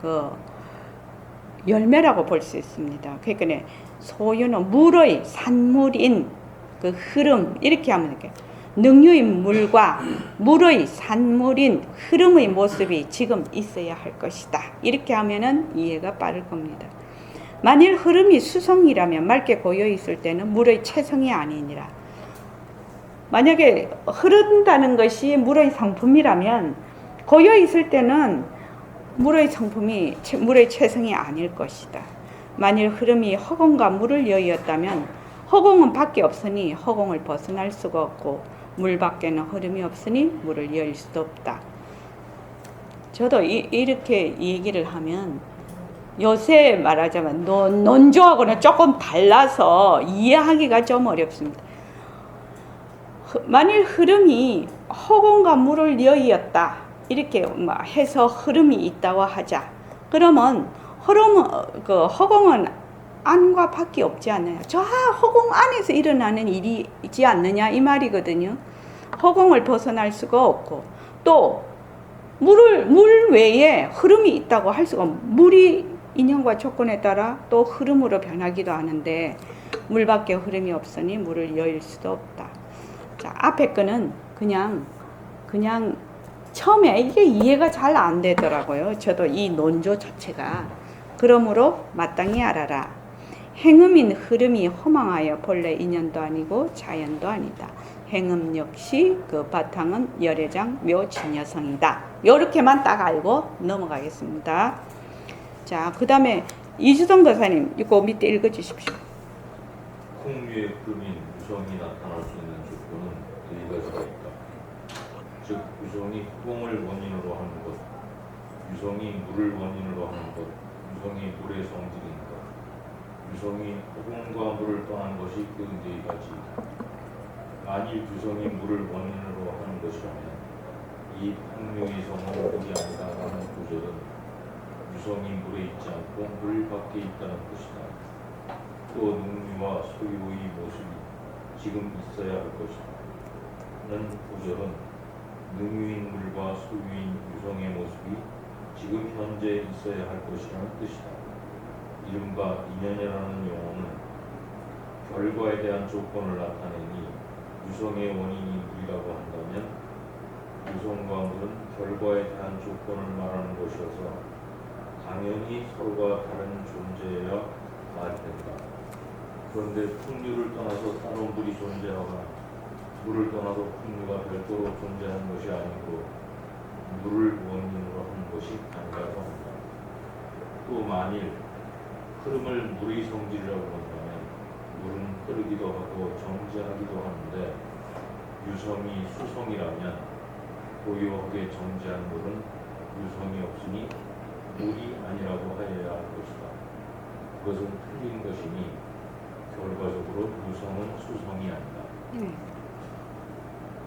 그 열매라고 볼 수 있습니다. 그러니까 소유는 물의 산물인 그 흐름 이렇게 하면 이렇게 능유인 물과 물의 산물인 흐름의 모습이 지금 있어야 할 것이다. 이렇게 하면은 이해가 빠를 겁니다. 만일 흐름이 수성이라면 맑게 고여 있을 때는 물의 체성이 아니니라. 만약에 흐른다는 것이 물의 상품이라면 고여 있을 때는 물의 상품이 물의 체성이 아닐 것이다. 만일 흐름이 허공과 물을 여의었다면 허공은 밖에 없으니 허공을 벗어날 수가 없고 물 밖에는 흐름이 없으니 물을 여일 수도 없다. 저도 이렇게 얘기를 하면 요새 말하자면 논조하고는 조금 달라서 이해하기가 좀 어렵습니다. 만일 흐름이 허공과 물을 여의었다 이렇게 해서 흐름이 있다고 하자. 그러면 허공은 안과 밖이 없지 않느냐. 저 허공 안에서 일어나는 일이지 않느냐 이 말이거든요. 허공을 벗어날 수가 없고 또 물 외에 흐름이 있다고 할 수가 없고 물이 인연과 조건에 따라 또 흐름으로 변하기도 하는데 물 밖에 흐름이 없으니 물을 여일 수도 없다. 자, 앞에 거는 그냥 처음에 이게 이해가 잘 안 되더라고요. 저도 이 논조 자체가. 그러므로 마땅히 알아라. 행음인 흐름이 허망하여 본래 인연도 아니고 자연도 아니다. 행음 역시 그 바탕은 열애장 묘진여성이다. 요렇게만 딱 알고 넘어가겠습니다. 자, 그 다음에 이주성 도사님 이거 밑에 읽어주십시오. 풍류의 흐름인 유성이 나타날 수 있는 조건은 네 가지가 있다. 즉 유성이 허공을 원인으로 하는 것, 유성이 물을 원인으로 하는 것, 유성이 물의 성질인 것, 유성이 허공과 물을 떠난 것이 그 네 가지이다. 만일 유성이 물을 원인으로 하는 것이라면 이 풍류의 성은 물이 아니다라는 구절은 유성이 물에 있지 않고 물 밖에 있다는 것이다. 또 능유와 소유의 모습이 지금 있어야 할 것이다. 는 구절은 능유인 물과 소유인 유성의 모습이 지금 현재 있어야 할 것이라는 뜻이다. 이른바 인연이라는 용어는 결과에 대한 조건을 나타내니 유성의 원인이 물이라고 한다면 유성과 물은 결과에 대한 조건을 말하는 것이어서 당연히 서로가 다른 존재여야 말이 된다. 그런데 풍류를 떠나서 따로 물이 존재하거나 물을 떠나서 풍류가 별도로 존재하는 것이 아니고 물을 원인으로 하는 것이 아니라고 한다. 또 만일 흐름을 물의 성질이라고 한다면 물은 흐르기도 하고 정지하기도 하는데 유성이 수성이라면 고요하게 정지한 물은 유성이 없으니 물이 아니라고 하여야 할 것이다. 그것은 틀린 것이니 결과적으로 유성은 수성이 아니다.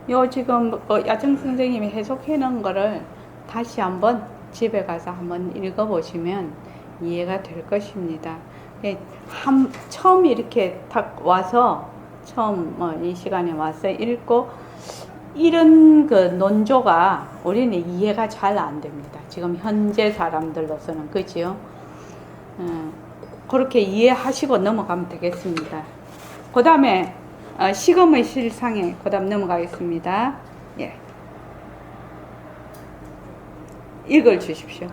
요 지금 야정 선생님이 해석해 놓은 거를 다시 한번 집에 가서 한번 읽어보시면 이해가 될 것입니다. 처음 이렇게 딱 와서 처음 이 시간에 와서 읽고 이런 그 논조가 우리는 이해가 잘 안 됩니다. 지금 현재 사람들로서는 그지요. 그렇게 이해하시고 넘어가면 되겠습니다. 그 다음에 시금의 실상에 그 다음 넘어가겠습니다. 예. 읽어 주십시오.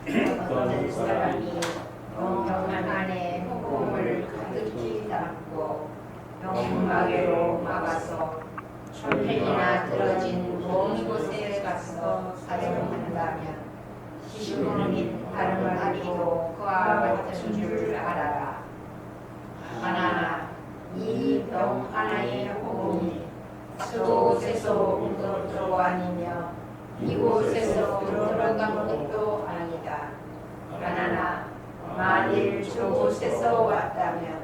어떤 사람이 병 안에 허공을 가득히 담고 병마개로 막아서 천팽이나 떨어진 먼 곳에 가서 사용한다면 시금인 다른 아리도 그와 같은 줄 알아라. 하나 이 병 하나의 허공이 그곳에서 온 것도 아니며 이곳에서 들어간 것도 아니다. 하나 만일 저곳에서 왔다면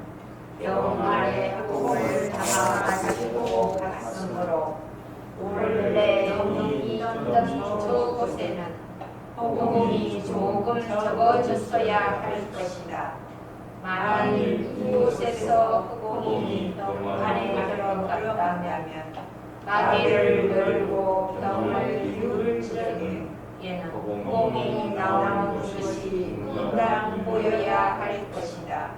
병 안에 허공을 담아 가지고 갔으므로 원래 병이 있던 저곳에는 허공이 조금 적어졌어야 할 것이다. 만일 이곳에서 허공이 병 안에 들어갔다면 마개를 열고 병을 비울 적에는 허공이 나오는 것이 응당 보여야 할 것이다.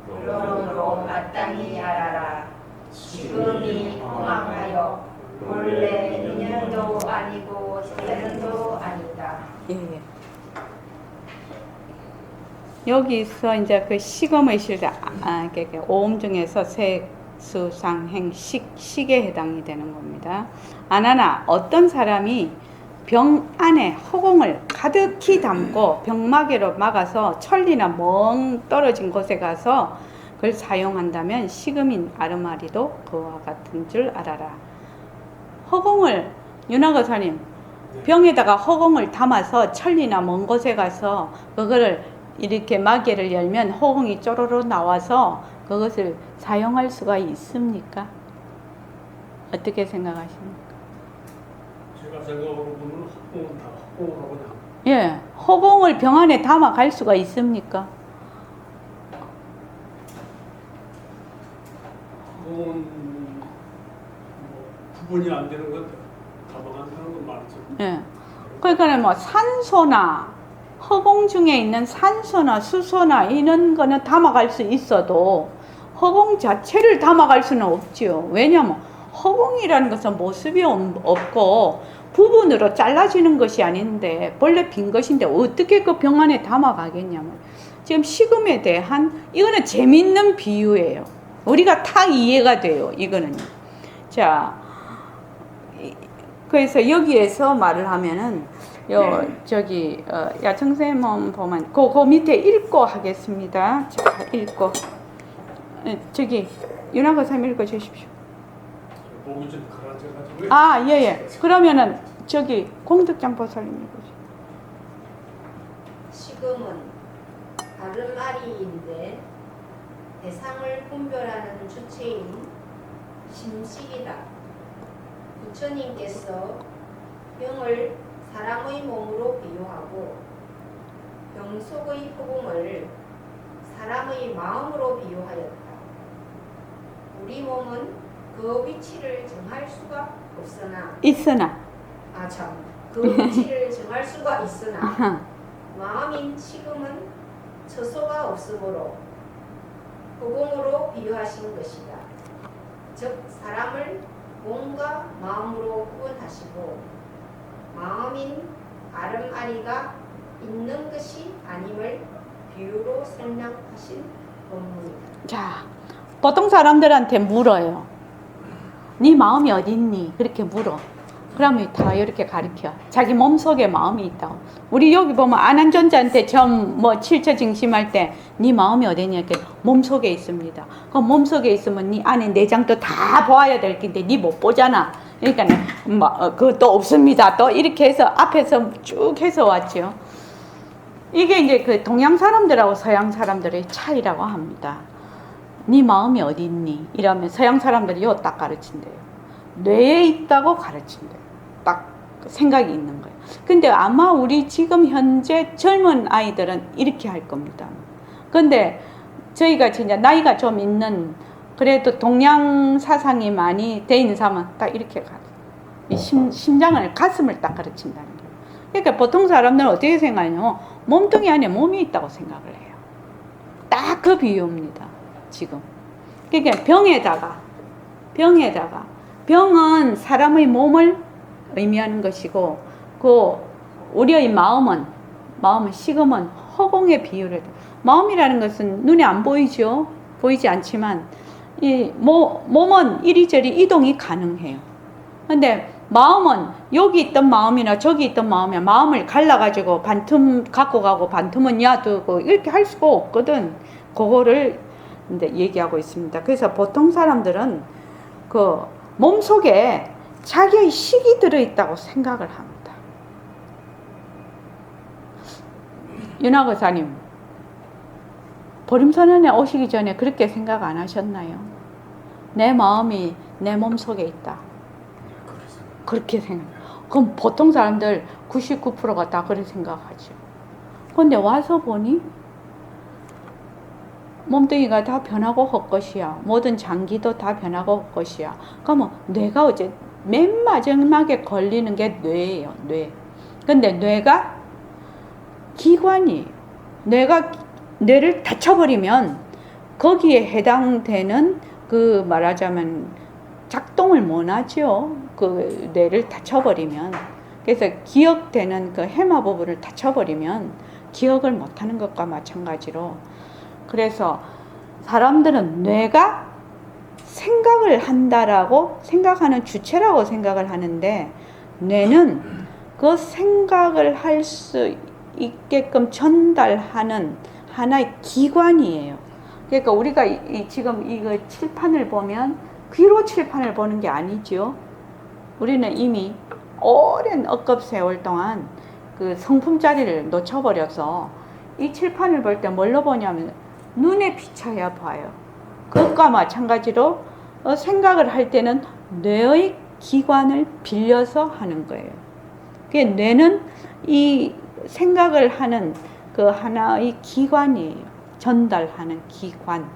그러므로 마땅히 알아라. 지금이 험악하여 본래 인연도 아니고 자연도 아니다. 예. 여기서 이제 그 시금의 실자, 오음 중에서 색수상행 식에 해당이 되는 겁니다. 아나나 어떤 사람이 병 안에 허공을 가득히 담고 병마개로 막아서 천리나 멍 떨어진 곳에 가서 그걸 사용한다면 시금인 아르마리도 그와 같은 줄 알아라. 허공을 윤화거사님 병에다가 허공을 담아서 천리나 먼 곳에 가서 그거를 이렇게 마개를 열면 허공이 쪼로로 나와서 그것을 사용할 수가 있습니까? 어떻게 생각하십니까? 제가 생각으로는 허공은 다 허공하고 다 예, 허공을 병 안에 담아 갈 수가 있습니까? 허공은 뭐 구분이 안 되는 것 담아간다는 건 말이죠. 예. 그러니까 뭐 산소나 허공 중에 있는 산소나 수소나 이런 거는 담아갈 수 있어도 허공 자체를 담아갈 수는 없지요. 왜냐하면 허공이라는 것은 모습이 없고 부분으로 잘라지는 것이 아닌데 본래 빈 것인데 어떻게 그 병 안에 담아가겠냐면 지금 식음에 대한 이거는 재밌는 비유예요. 우리가 딱 이해가 돼요. 이거는요. 자, 그래서 여기에서 말을 하면은 야청쌤 보면 그 밑에 읽고 하겠습니다. 자, 읽고 저기 윤학거쌤 읽어 주십시오. 목이 좀 가라져가지고. 예. 그러면은 저기 공덕장 보살님 읽으세요. 시금은 다른 아리인데 대상을 분별하는 주체인 심식이다. 부처님께서 병을 사람의 몸으로 비유하고 병 속의 허공을 사람의 마음으로 비유하였다. 우리 몸은 그 위치를 정할 수가 없으나 그 위치를 정할 수가 있으나 마음인 지금은 처소가 없으므로 허공으로 비유하신 것이다. 즉 사람을 몸과 마음으로 구분하시고 마음인 아름아리가 있는 것이 아님을 비유로 설명하신 본문이다. 자, 보통 사람들한테 물어요. 네 마음이 어디 있니? 그렇게 물어. 그러면 다 이렇게 가르쳐. 자기 몸속에 마음이 있다고. 우리 여기 보면 안한존자한테 점 뭐 칠처징심할 때 네 마음이 어디 있냐? 이렇게 몸속에 있습니다. 그 몸속에 있으면 네 안에 내장도 다 보아야 될 텐데 네 못 보잖아. 그러니까 그것도 없습니다. 또 이렇게 해서 앞에서 쭉 해서 왔죠. 이게 이제 그 동양 사람들하고 서양 사람들의 차이라고 합니다. 네 마음이 어디 있니? 이러면 서양 사람들이 이거 딱 가르친대요. 뇌에 있다고 가르친대요. 딱 생각이 있는 거예요. 근데 아마 우리 지금 현재 젊은 아이들은 이렇게 할 겁니다. 근데 저희가 진짜 나이가 좀 있는 그래도 동양 사상이 많이 돼 있는 사람은 딱 이렇게 심장을 가슴을 딱 가르친다는 거예요. 그러니까 보통 사람들은 어떻게 생각하냐면 몸뚱이 안에 몸이 있다고 생각을 해요. 딱 그 비유입니다. 지금. 그러니까 병은 사람의 몸을 의미하는 것이고 그 우리의 마음은 식음은 허공의 비유를 마음이라는 것은 눈에 안 보이죠. 보이지 않지만 이 몸은 이리저리 이동이 가능해요. 근데 마음은 여기 있던 마음이나 저기 있던 마음이야. 마음을 갈라가지고 반틈 갖고 가고 반틈은 놔두고 이렇게 할 수가 없거든. 그거를 이제 얘기하고 있습니다. 그래서 보통 사람들은 그 몸속에 자기의 식이 들어있다고 생각을 합니다. 윤학의사님, 보림선언에 오시기 전에 그렇게 생각 안 하셨나요? 내 마음이 내 몸속에 있다. 그렇게 생각. 그럼 보통 사람들 99%가 다 그렇게 생각하죠. 근데 와서 보니 몸뚱이가 다 변하고 헛것이야. 모든 장기도 다 변하고 헛것이야. 그러면 뇌가 어째 맨 마지막에 걸리는 게 뇌예요. 뇌. 근데 뇌가 기관이에요. 뇌를 다쳐버리면 거기에 해당되는 그 말하자면 작동을 못 하죠. 그 뇌를 다쳐버리면. 그래서 기억되는 그 해마 부분을 다쳐버리면 기억을 못 하는 것과 마찬가지로 그래서 사람들은 뇌가 생각을 한다라고 생각하는 주체라고 생각을 하는데 뇌는 그 생각을 할 수 있게끔 전달하는 하나의 기관이에요. 그러니까 우리가 지금 이거 칠판을 보면 귀로 칠판을 보는 게 아니죠. 우리는 이미 오랜 억겁 세월 동안 그 성품자리를 놓쳐버려서 이 칠판을 볼 때 뭘로 보냐면 눈에 비춰야 봐요. 그것과 마찬가지로 생각을 할 때는 뇌의 기관을 빌려서 하는 거예요. 그 뇌는 이 생각을 하는 그 하나의 기관이에요. 전달하는 기관.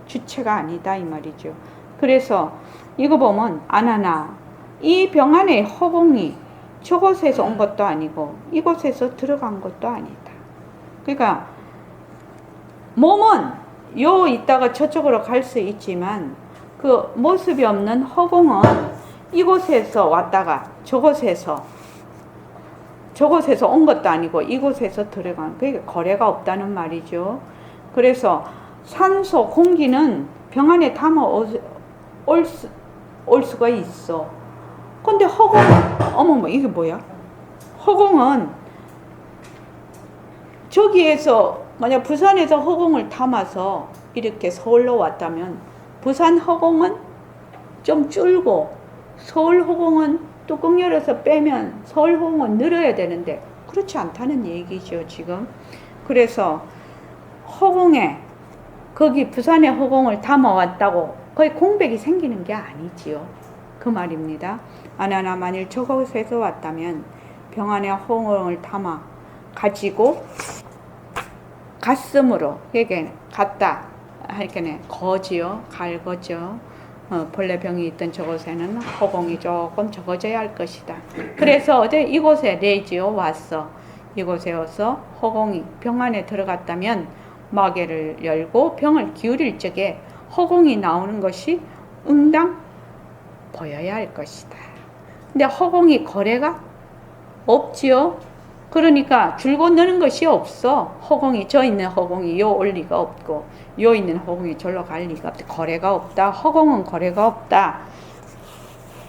주체가 아니다 이 말이죠. 그래서 이거 보면 아나나 이 병 안에 허공이 저곳에서 온 것도 아니고 이곳에서 들어간 것도 아니다. 그러니까 몸은 요 있다가 저쪽으로 갈 수 있지만 그 모습이 없는 허공은 이곳에서 왔다가 저곳에서 온 것도 아니고 이곳에서 들어간 그게 거래가 없다는 말이죠. 그래서 산소, 공기는 병 안에 담아 올 수가 있어. 근데 허공은 어머머 이게 뭐야? 허공은 저기에서 만약 부산에서 허공을 담아서 이렇게 서울로 왔다면 부산 허공은 좀 줄고 서울 허공은 뚜껑 열어서 빼면 서울 허공은 늘어야 되는데 그렇지 않다는 얘기죠 지금. 그래서 허공에 거기 부산의 허공을 담아왔다고 거의 공백이 생기는 게 아니지요. 그 말입니다. 아나나 만일 저곳에서 왔다면 병 안에 허공을 담아 가지고 갔으므로 이게 갔다 하니까 거지요. 갈 거죠. 본래 병이 있던 저곳에는 허공이 조금 적어져야 할 것이다. 그래서 어제 이곳에 내지요 왔어. 이곳에 와서 허공이 병 안에 들어갔다면 마개를 열고 병을 기울일 적에 허공이 나오는 것이 응당 보여야 할 것이다. 근데 허공이 거래가 없지요. 그러니까 줄 건너는 것이 없어. 허공이 저 있는 허공이 요 올 리가 없고 요 있는 허공이 절로 갈 리가 없다. 거래가 없다. 허공은 거래가 없다.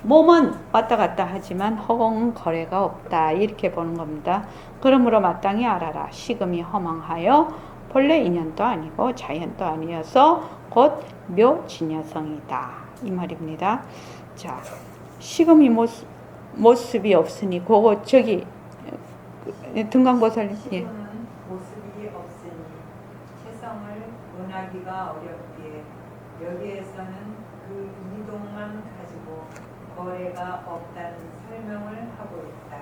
몸은 왔다 갔다 하지만 허공은 거래가 없다. 이렇게 보는 겁니다. 그러므로 마땅히 알아라. 식음이 허망하여 본래 인연도 아니고 자연도 아니어서 곧 묘진여성이다. 이 말입니다. 자, 식음이 모습이 없으니 그거 저기 등강보살님. 예. 시구는 모습이 없으니 체성을 논하기가 어렵기에 여기에서는 그 이동만 가지고 거래가 없다는 설명을 하고 있다.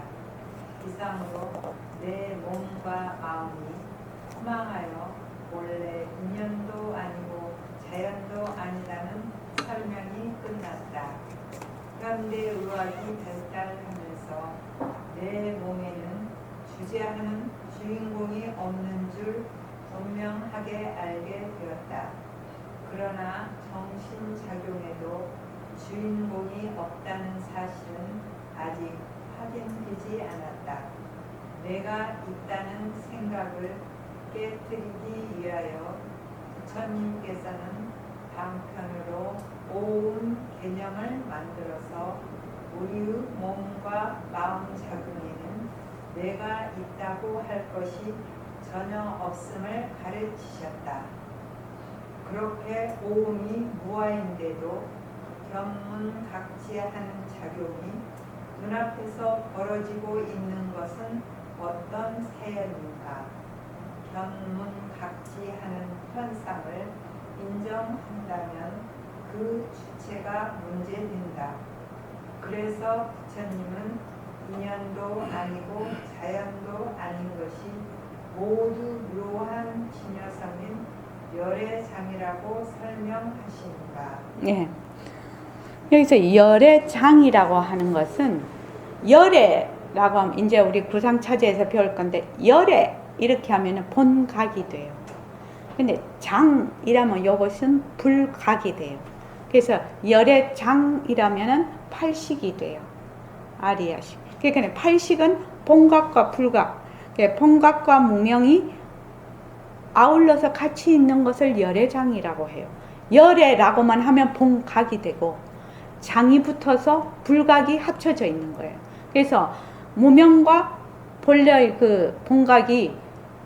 이상으로 내 몸과 마음이 허망하여 본래 인연도 아니고 자연도 아니라는 설명이 끝났다. 현대 의학이 발달하면서 내 몸에는 주재하는 주인공이 없는 줄 분명하게 알게 되었다. 그러나 정신작용에도 주인공이 없다는 사실은 아직 확인되지 않았다. 내가 있다는 생각을 깨뜨리기 위하여 부처님께서는 방편으로 오운 개념을 만들어서 우리의 몸과 마음 작용에는 내가 있다고 할 것이 전혀 없음을 가르치셨다. 그렇게 오음이 무아인데도 견문각지하는 작용이 눈앞에서 벌어지고 있는 것은 어떤 사연인가? 견문각지하는 현상을 인정한다면 그 주체가 문제된다. 그래서 부처님은 인연도 아니고 자연도 아닌 것이 모두 묘한 진여성인 열애장이라고 설명하십니다. 예. 여기서 열애장이라고 하는 것은 열애라고 하면 이제 우리 구상차제에서 배울 건데 열애 이렇게 하면은 본각이 돼요. 근데 장이라면 이것은 불각이 돼요. 그래서 열애장이라면은 팔식이 돼요. 아리아식. 그러니까 팔식은 본각과 불각, 본각과 무명이 아울러서 같이 있는 것을 열애장이라고 해요. 열애라고만 하면 본각이 되고 장이 붙어서 불각이 합쳐져 있는 거예요. 그래서 무명과 본래의 그 본각이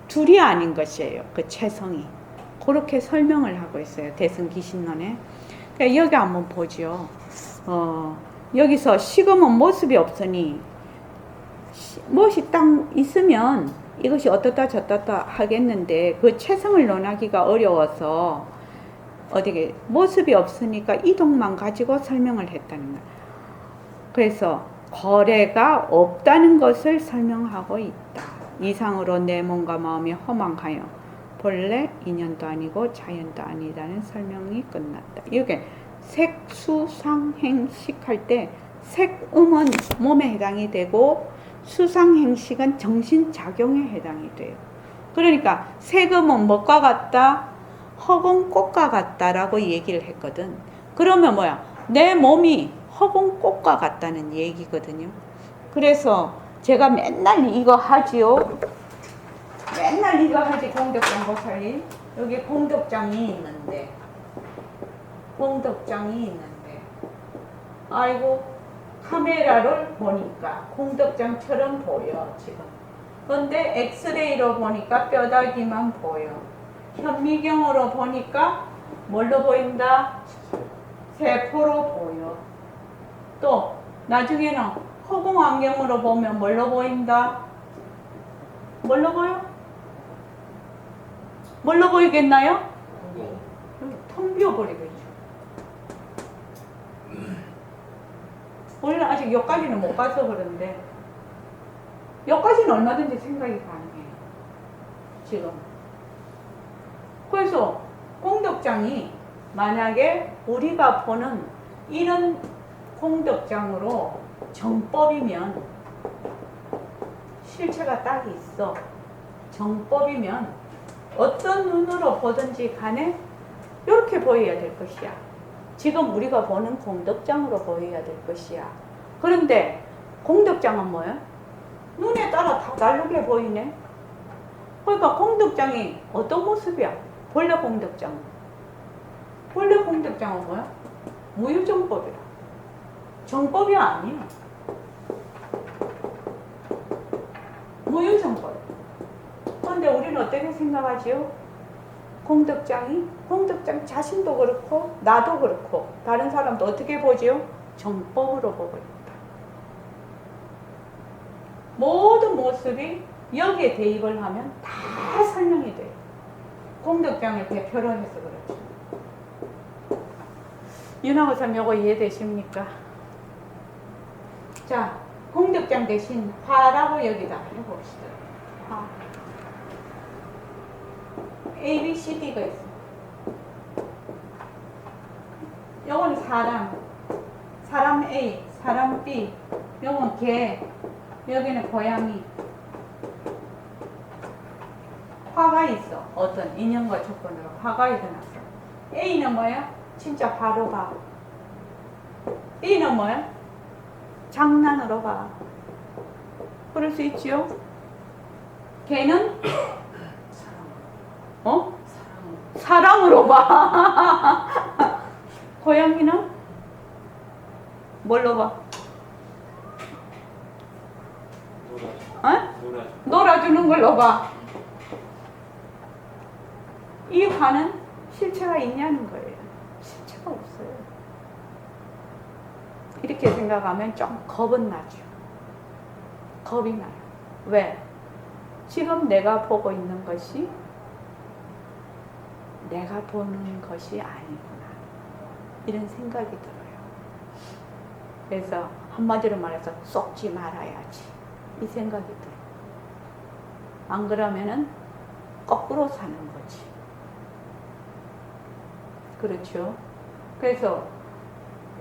둘이 아닌 것이에요. 그 체성이. 그렇게 설명을 하고 있어요. 대승기신론에. 그러니까 여기 한번 보죠. 여기서 식음은 모습이 없으니 무엇이 딱 있으면 이것이 어떻다 저떻다 하겠는데 그 체성을 논하기가 어려워서 어디게 모습이 없으니까 이동만 가지고 설명을 했다는 거예요. 그래서 거래가 없다는 것을 설명하고 있다. 이상으로 내 몸과 마음이 허망하여 본래 인연도 아니고 자연도 아니라는 설명이 끝났다. 이게 색수상행식 할 때 색음은 몸에 해당이 되고 수상행식은 정신작용에 해당이 돼요. 그러니까 색음은 뭐과 같다? 허공꽃과 같다라고 얘기를 했거든. 그러면 뭐야? 내 몸이 허공꽃과 같다는 얘기거든요. 그래서 제가 맨날 이거 하지요. 맨날 이거 하지. 공덕장 보살님. 여기 공덕장이 있는데 아이고 카메라를 보니까 공덕장처럼 보여 지금. 근데 엑스레이로 보니까 뼈다귀만 보여. 현미경으로 보니까 뭘로 보인다? 세포로 보여. 또 나중에는 허공안경으로 보면 뭘로 보인다? 뭘로 보여? 뭘로 보이겠나요? 텅 비어버리겠죠. 우리는 아직 여기까지는 못 가서 그런데 여기까지는 얼마든지 생각이 가능해요. 지금. 그래서 공덕장이 만약에 우리가 보는 이런 공덕장으로 정법이면 실체가 딱 있어. 정법이면 어떤 눈으로 보든지 간에 이렇게 보여야 될 것이야. 지금 우리가 보는 공덕장으로 보여야 될 것이야. 그런데 공덕장은 뭐야? 눈에 따라 다 다르게 보이네. 그러니까 공덕장이 어떤 모습이야? 본래 공덕장은. 본래 공덕장은 뭐야? 무유정법이라. 정법이 아니야. 무유정법. 그런데 우리는 어떻게 생각하지요? 공덕장 자신도 그렇고 나도 그렇고 다른 사람도 어떻게 보지요? 정법으로 보고 있다. 모든 모습이 여기에 대입을 하면 다 설명이 돼요. 공덕장을 대표로 해서 그렇죠. 윤하고선 요거 이해되십니까? 자, 공덕장 대신 화라고 여기다 해봅시다. 화. A, B, C, D가 있어. 요건 사람 A, 사람 B, 요건 개, 여기는 고양이. 화가 있어. 어떤 인연과 조건으로 화가 일어났어. A는 뭐야? 진짜 바로 봐. B는 뭐야? 장난으로 봐. 그럴 수 있지요? 걔는 사랑으로 봐. 고양이는 뭘로 봐? 놀아주는 걸로 봐. 이 화는 실체가 있냐는 거예요. 실체가 없어요. 이렇게 생각하면 좀 겁은 나죠. 겁이 나요. 왜? 지금 내가 보고 있는 것이 내가 보는 것이 아니구나. 이런 생각이 들어요. 그래서 한마디로 말해서 속지 말아야지. 이 생각이 들어요. 안 그러면은 거꾸로 사는 거지. 그렇죠? 그래서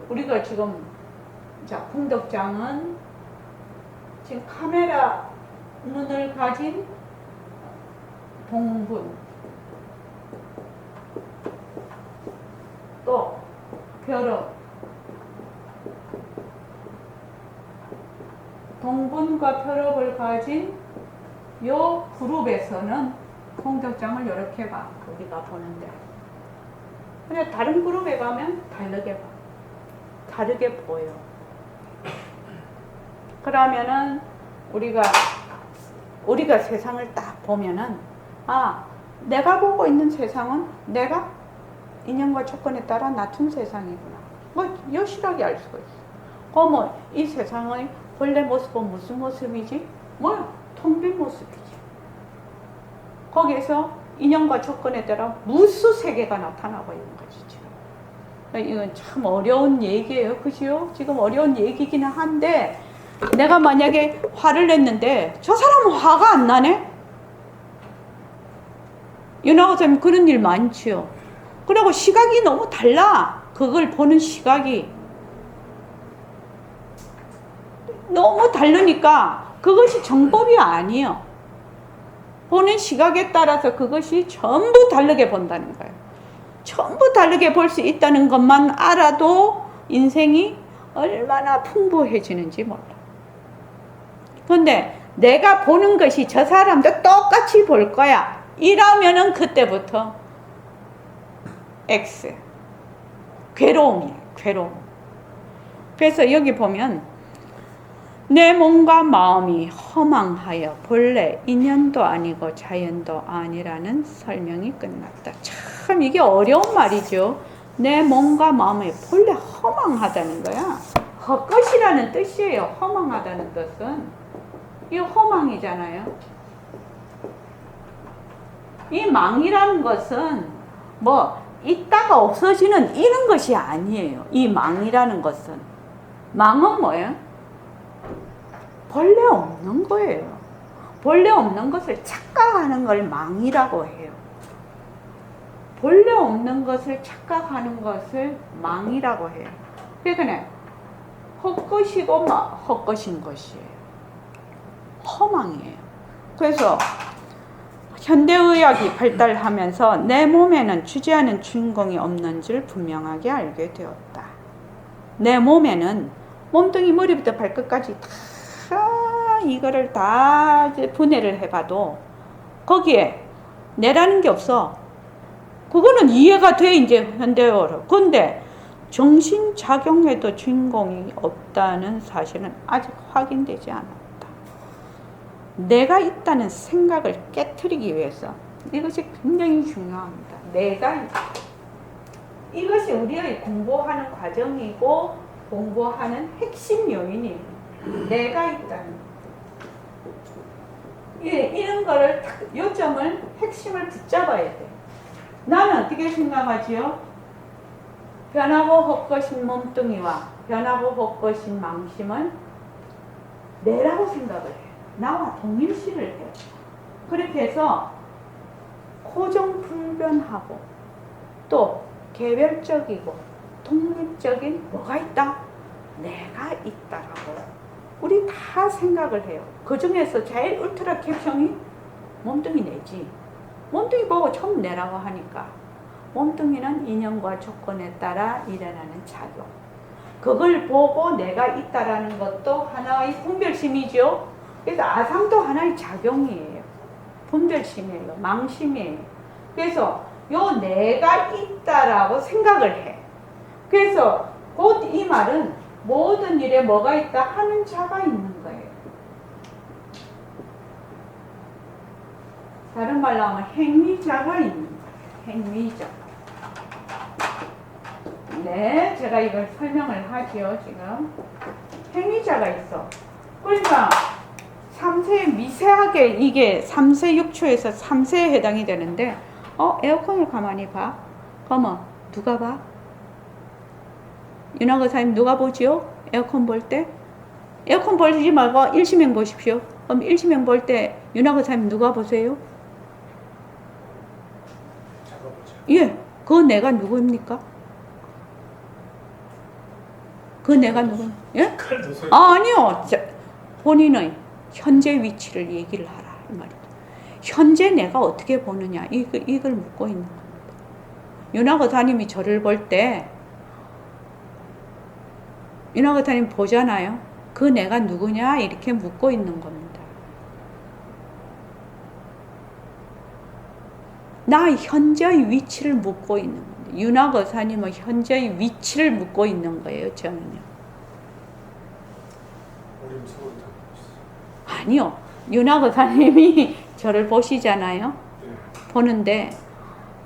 우리가 지금 공덕장은 지금 카메라 눈을 가진 동분, 또 벼룩, 동분과 벼룩을 가진 요 그룹에서는 공덕장을 이렇게 봐. 우리가 보는데. 근데 다른 그룹에 가면 다르게 봐. 다르게 보여. 그러면은 우리가 세상을 딱 보면은 내가 보고 있는 세상은 내가 인연과 조건에 따라 낮춘 세상이구나. 뭐 여실하게 알 수가 있어. 그러면 이 세상의 본래 모습은 무슨 모습이지? 뭐야? 텅 빈 모습이지. 거기에서 인연과 조건에 따라 무수 세계가 나타나고 있는 거지 지금. 이건 참 어려운 얘기예요, 그죠? 지금 어려운 얘기기는 한데 내가 만약에 화를 냈는데 저 사람은 화가 안 나네? 윤하고 선생님 그런 일 많지요. 그리고 시각이 너무 달라. 그걸 보는 시각이 너무 다르니까 그것이 정법이 아니에요. 보는 시각에 따라서 그것이 전부 다르게 본다는 거예요. 전부 다르게 볼 수 있다는 것만 알아도 인생이 얼마나 풍부해지는지 몰라. 그런데 내가 보는 것이 저 사람도 똑같이 볼 거야. 이러면은 그때부터 X. 괴로움이에요. 괴로움. 그래서 여기 보면 내 몸과 마음이 허망하여 본래 인연도 아니고 자연도 아니라는 설명이 끝났다. 참 이게 어려운 말이죠. 내 몸과 마음이 본래 허망하다는 거야. 헛것이라는 뜻이에요. 허망하다는 뜻은. 이 허망이잖아요. 이 망이라는 것은 뭐 있다가 없어지는 이런 것이 아니에요. 이 망이라는 것은. 망은 뭐예요? 본래 없는 거예요. 본래 없는 것을 착각하는 걸 망이라고 해요. 본래 없는 것을 착각하는 것을 망이라고 해요. 그러니까 헛것이고 헛것인 것이에요. 허망이에요. 그래서 현대의학이 발달하면서 내 몸에는 주재하는 주인공이 없는 줄 분명하게 알게 되었다. 내 몸에는 몸뚱이 머리부터 발끝까지 다 이거를 다 이제 분해를 해봐도 거기에 내라는 게 없어. 그거는 이해가 돼 이제 현대어로. 근데 정신작용에도 주인공이 없다는 사실은 아직 확인되지 않았다. 내가 있다는 생각을 깨트리기 위해서 이것이 굉장히 중요합니다. 내가 있다. 이것이 우리의 공부하는 과정이고 공부하는 핵심 요인이에요. 내가 있다는 것. 이런 거를 요점을 핵심을 붙잡아야 돼. 나는 어떻게 생각하지요? 변하고 헛것인 몸뚱이와 변하고 헛것인 망심은 내라고 생각을 해. 나와 동일시를 해요. 그렇게 해서 고정불변하고 또 개별적이고 독립적인 뭐가 있다? 내가 있다라고 우리 다 생각을 해요. 그 중에서 제일 울트라 캡션이 몸뚱이 내지. 몸뚱이 보고 처음 내라고 하니까 몸뚱이는 인연과 조건에 따라 일어나는 작용. 그걸 보고 내가 있다라는 것도 하나의 분별심이죠. 그래서 아상도 하나의 작용이에요. 분별심이에요. 망심이에요. 그래서 요 내가 있다라고 생각을 해. 그래서 곧 이 말은 모든 일에 뭐가 있다 하는 자가 있는 거예요. 다른 말로 하면 행위자가 있는 거예요. 행위자. 네, 제가 이걸 설명을 하지요, 지금. 행위자가 있어. 그러니까 3세 미세하게 이게 3세 6초에서 3세에 해당이 되는데 에어컨을 가만히 봐. 그러면 누가 봐? 윤학 의사님 누가 보지요? 에어컨 볼 때? 에어컨 보지 말고 일시명 보십시오. 그럼 일시명 볼 때 윤학 의사님 누가 보세요? 예, 그 내가 누구입니까? 그 내가 누구? 예? 아니요. 본인의 현재 위치를 얘기를 하라 이 말이다. 현재 내가 어떻게 보느냐 이걸 묻고 있는 겁니다. 윤학 의사님이 저를 볼 때 윤학 의사님 보잖아요. 그 내가 누구냐 이렇게 묻고 있는 겁니다. 나 현재의 위치를 묻고 있는 겁니다. 윤학 의사님은 현재의 위치를 묻고 있는 거예요. 저는요. 아니요. 윤학 의사님이 저를 보시잖아요. 보는데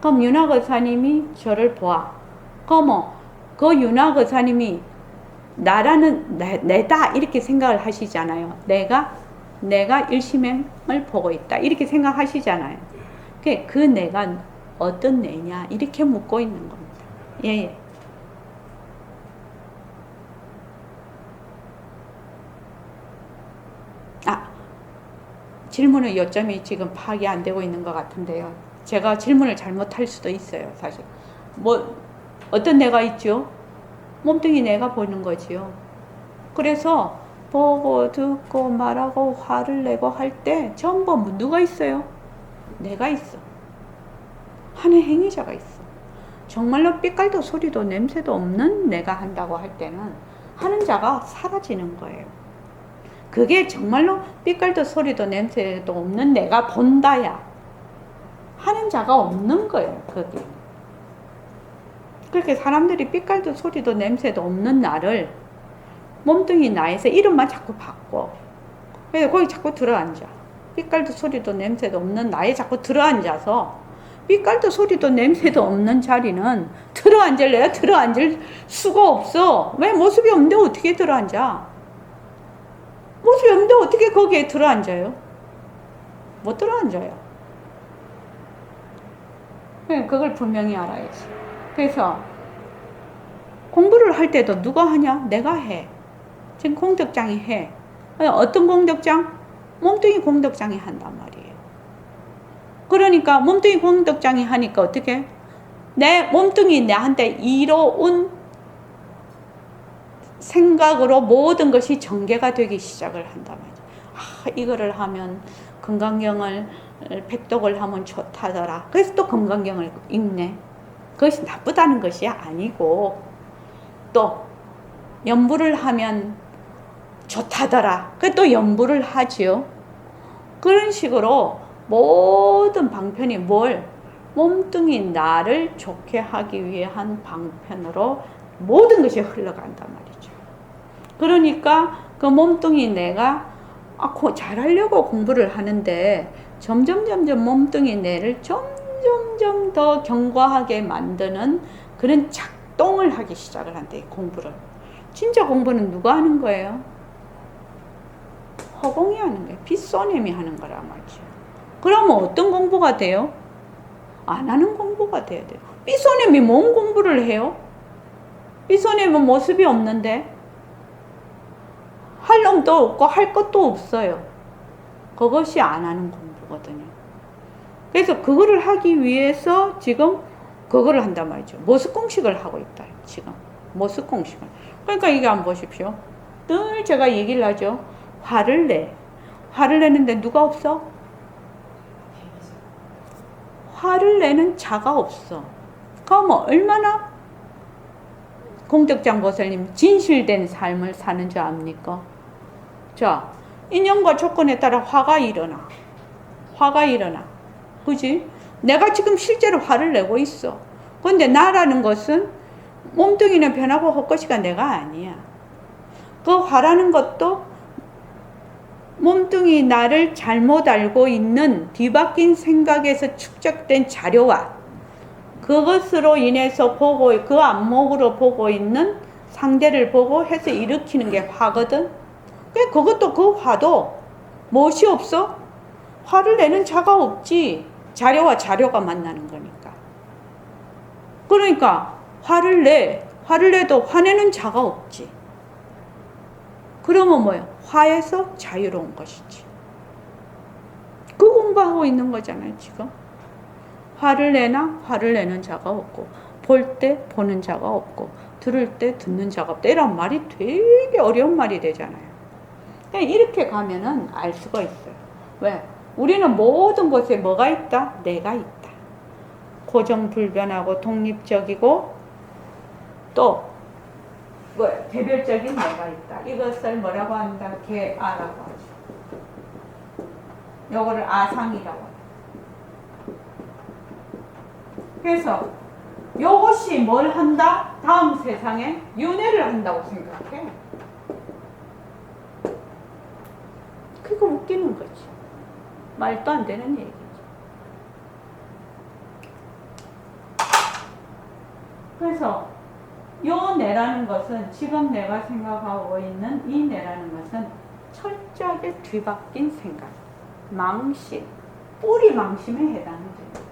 그럼 윤학 의사님이 저를 봐. 그럼 그 윤학 의사님이 나라는 내다 이렇게 생각을 하시잖아요. 내가 일심행을 보고 있다 이렇게 생각하시잖아요. 그 내가 어떤 내냐 이렇게 묻고 있는 겁니다. 예. 질문의 요점이 지금 파악이 안 되고 있는 것 같은데요. 제가 질문을 잘못할 수도 있어요, 사실. 어떤 내가 있죠? 몸뚱이 내가 보는 거지요. 그래서 보고 듣고 말하고 화를 내고 할 때 전부 누가 있어요? 내가 있어. 하는 행위자가 있어. 정말로 삐깔도 소리도 냄새도 없는 내가 한다고 할 때는 하는 자가 사라지는 거예요. 그게 정말로 삐깔도 소리도 냄새도 없는 내가 본다야. 하는 자가 없는 거예요, 그게. 그렇게 사람들이 삐깔도 소리도 냄새도 없는 나를 몸뚱이 나에서 이름만 자꾸 바꿔. 그래서 거기 자꾸 들어앉아. 삐깔도 소리도 냄새도 없는 나에 자꾸 들어앉아서 삐깔도 소리도 냄새도 없는 자리는 들어앉을래요? 들어앉을 수가 없어. 왜? 모습이 없는데 어떻게 들어앉아? 모습이 없는데 어떻게 거기에 들어앉아요? 못 들어앉아요. 그걸 분명히 알아야지. 그래서 공부를 할 때도 누가 하냐? 내가 해. 지금 공덕장이 해. 어떤 공덕장? 몸뚱이 공덕장이 한단 말이에요. 그러니까 몸뚱이 공덕장이 하니까 어떻게? 내 몸뚱이 내한테 이로운 생각으로 모든 것이 전개가 되기 시작을 한단 말이에요. 이거를 하면 건강경을 백독을 하면 좋다더라. 그래서 또 금강경을 읽네. 그것이 나쁘다는 것이 아니고, 또 연부를 하면 좋다더라. 그래서 또 연부를 하지요. 그런 식으로 모든 방편이 뭘? 몸뚱이 나를 좋게 하기 위한 방편으로 모든 것이 흘러간단 말이죠. 그러니까 그 몸뚱이 내가 잘하려고 공부를 하는데 점점 몸뚱이 내를 점점 더 견고하게 만드는 그런 작동을 하기 시작을 한대, 공부를. 진짜 공부는 누가 하는 거예요? 허공이 하는 거예요. 빗소님이 하는 거란 말이죠. 그러면 어떤 공부가 돼요? 안 하는 공부가 돼야 돼요. 빗소님이 뭔 공부를 해요? 빗소님은 모습이 없는데 할 놈도 없고 할 것도 없어요. 그것이 안 하는 공부거든요. 그래서 그거를 하기 위해서 지금 그거를 한단 말이죠. 모습공식을 하고 있다. 지금 모습공식을. 그러니까 이게 한번 보십시오. 늘 제가 얘기를 하죠. 화를 내는데 누가 없어? 화를 내는 자가 없어. 그러면 얼마나 공덕장 보살님 진실된 삶을 사는 줄 압니까? 자, 인연과 조건에 따라 화가 일어나. 그지? 내가 지금 실제로 화를 내고 있어. 그런데 나라는 것은 몸뚱이는 변하고 헛것이가 내가 아니야. 그 화라는 것도 몸뚱이 나를 잘못 알고 있는 뒤바뀐 생각에서 축적된 자료와 그것으로 인해서 그 안목으로 보고 있는 상대를 보고 해서 일으키는 게 화거든. 그것도 그 화도 무엇이 없어? 화를 내는 자가 없지. 자료와 자료가 만나는 거니까. 그러니까 화를 내도 화내는 자가 없지. 그러면 뭐예요? 화에서 자유로운 것이지. 그 공부하고 있는 거잖아요, 지금. 화를 내는 자가 없고, 볼 때 보는 자가 없고, 들을 때 듣는 자가 없다. 이런 말이 되게 어려운 말이 되잖아요. 그냥 이렇게 가면은 알 수가 있어요. 왜? 우리는 모든 것에 뭐가 있다? 내가 있다. 고정불변하고 독립적이고, 또 개별적인 내가 있다. 이것을 뭐라고 한다? 개아라고 하죠. 요거를 아상이라고 해요. 그래서 요것이 뭘 한다? 다음 세상에 윤회를 한다고 생각해. 그거 웃기는 거지. 말도 안 되는 얘기지. 그래서 요 내라는 것은 지금 내가 생각하고 있는 이 내라는 것은 철저하게 뒤바뀐 생각, 망심, 뿌리 망심에 해당돼요.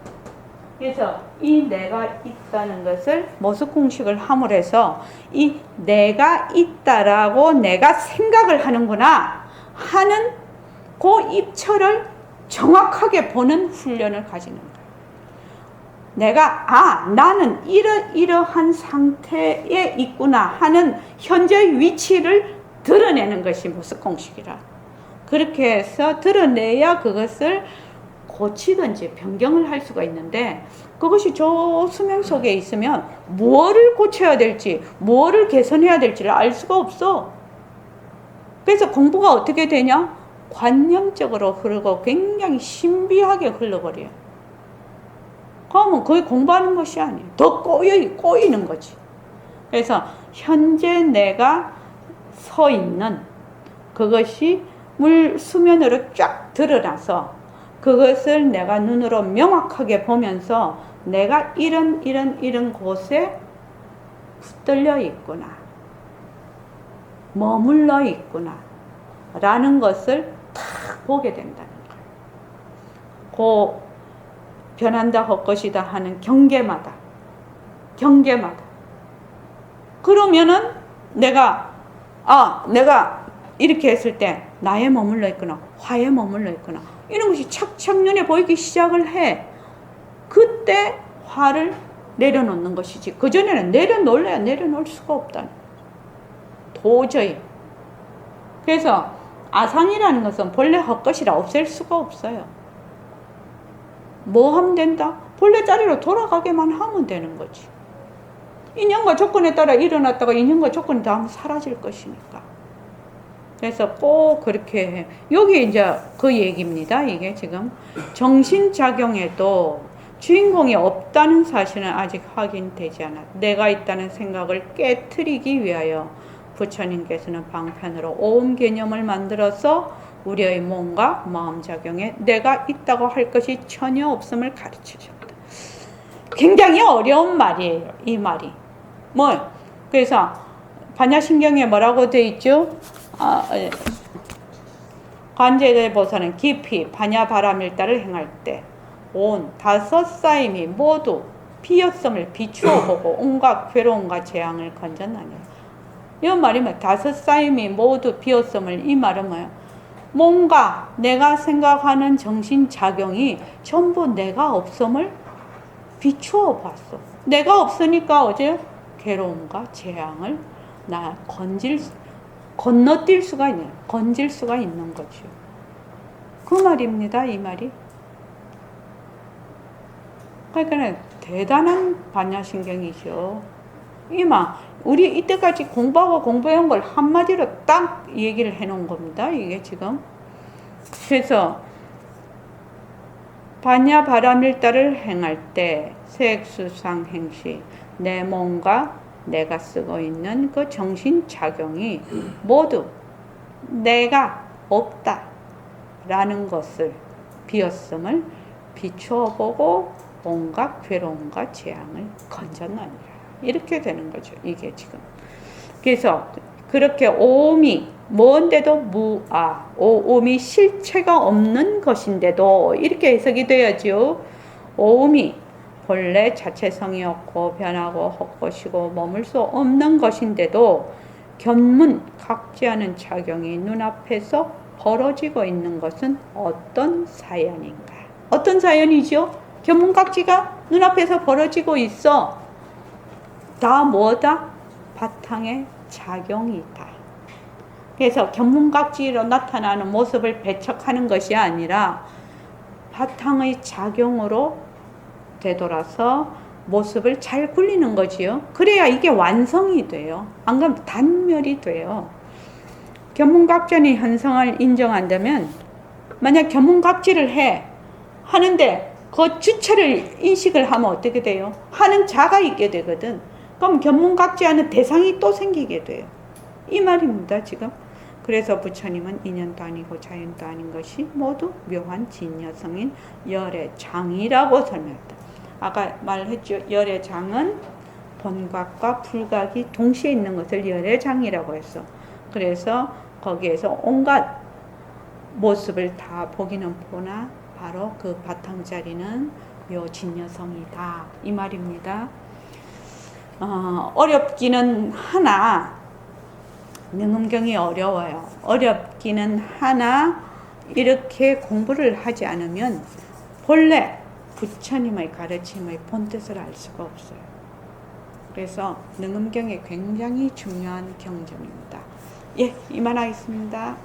그래서 이 내가 있다는 것을 모습공식을 함으로써 이 내가 있다라고 내가 생각을 하는구나 하는 그 입처를 정확하게 보는 훈련을 가지는 거예요. 내가 나는 이러한 상태에 있구나 하는 현재의 위치를 드러내는 것이 모습공식이라. 그렇게 해서 드러내야 그것을 고치든지 변경을 할 수가 있는데, 그것이 저 수명 속에 있으면 뭐를 고쳐야 될지 뭐를 개선해야 될지를 알 수가 없어. 그래서 공부가 어떻게 되냐? 관념적으로 흐르고 굉장히 신비하게 흘러버려요. 그러면 거의 공부하는 것이 아니에요. 더 꼬이는 거지. 그래서 현재 내가 서 있는 그것이 물 수면으로 쫙 드러나서 그것을 내가 눈으로 명확하게 보면서 내가 이런 곳에 붙들려 있구나, 머물러 있구나 라는 것을 탁 보게 된다는 거예요. 그 변한다 헛것이다 하는 경계마다 그러면은 내가 이렇게 했을 때 나에 머물러 있구나, 화에 머물러 있구나, 이런 것이 착착 눈에 보이기 시작을 해. 그때 화를 내려놓는 것이지, 그전에는 내려놓을 수가 없다. 도저히. 그래서 아상이라는 것은 본래 헛것이라 없앨 수가 없어요. 뭐 하면 된다? 본래 자리로 돌아가게만 하면 되는 거지. 인연과 조건에 따라 일어났다가 인연과 조건이 다음 사라질 것이니까. 그래서 꼭 그렇게 해. 여기 이제 그 얘기입니다. 이게 지금 정신작용에도 주인공이 없다는 사실은 아직 확인되지 않아. 내가 있다는 생각을 깨트리기 위하여 부처님께서는 방편으로 오음 개념을 만들어서 우리의 몸과 마음작용에 내가 있다고 할 것이 전혀 없음을 가르쳐 줍니다. 굉장히 어려운 말이에요. 이 말이. 그래서 반야신경에 뭐라고 되어 있죠? 관제대보살은 깊이 반야바라밀다를 행할 때 온 다섯 사임이 모두 비었음을 비추어 보고 온갖 괴로움과 재앙을 건져나니. 이 말이면 다섯 사임이 모두 비었음을, 이 말은 뭐예요? 뭔가 내가 생각하는 정신작용이 전부 내가 없음을 비추어 봤어. 내가 없으니까 어제 괴로움과 재앙을 건너뛸 수가 있는, 건질 수가 있는 거죠. 그 말입니다, 이 말이. 그러니까 대단한 반야신경이죠. 우리 이때까지 공부해온 걸 한마디로 딱 얘기를 해놓은 겁니다. 이게 지금. 그래서 반야바라밀다를 행할 때 색수상행시, 내 몸과 내가 쓰고 있는 그 정신작용이 모두 내가 없다라는 것을, 비었음을 비추어 보고 온갖 괴로움과 재앙을 건져나니라. 이렇게 되는 거죠. 이게 지금. 그래서 그렇게 오음이 뭔데도 무아, 오음이 실체가 없는 것인데도 이렇게 해석이 되어야죠. 오음이 본래 자체성이 없고 변하고 헛것이고 머물 수 없는 것인데도 견문 각지하는 작용이 눈앞에서 벌어지고 있는 것은 어떤 사연인가? 어떤 사연이죠? 견문각지가 눈앞에서 벌어지고 있어. 다 뭐다? 바탕의 작용이다. 그래서 견문각지로 나타나는 모습을 배척하는 것이 아니라 바탕의 작용으로 되돌아서 모습을 잘 굴리는 거지요. 그래야 이게 완성이 돼요. 안 그러면 단멸이 돼요. 견문각전의 현상을 인정한다면, 만약 견문각지를 하는데 그 주체를 인식을 하면 어떻게 돼요? 하는 자가 있게 되거든. 그럼 견문각지하는 대상이 또 생기게 돼요. 이 말입니다, 지금. 그래서 부처님은 인연도 아니고 자연도 아닌 것이 모두 묘한 진여성인 열의 장이라고 설명했다. 아까 말했죠. 열의 장은 본각과 불각이 동시에 있는 것을 열의 장이라고 했어. 그래서 거기에서 온갖 모습을 다 보기는 보나 바로 그 바탕자리는 묘 진여성이다. 이 말입니다. 어렵기는 하나, 능음경이 어려워요. 어렵기는 하나 이렇게 공부를 하지 않으면 본래 부처님의 가르침의 본뜻을 알 수가 없어요. 그래서 능음경이 굉장히 중요한 경전입니다. 예, 이만하겠습니다.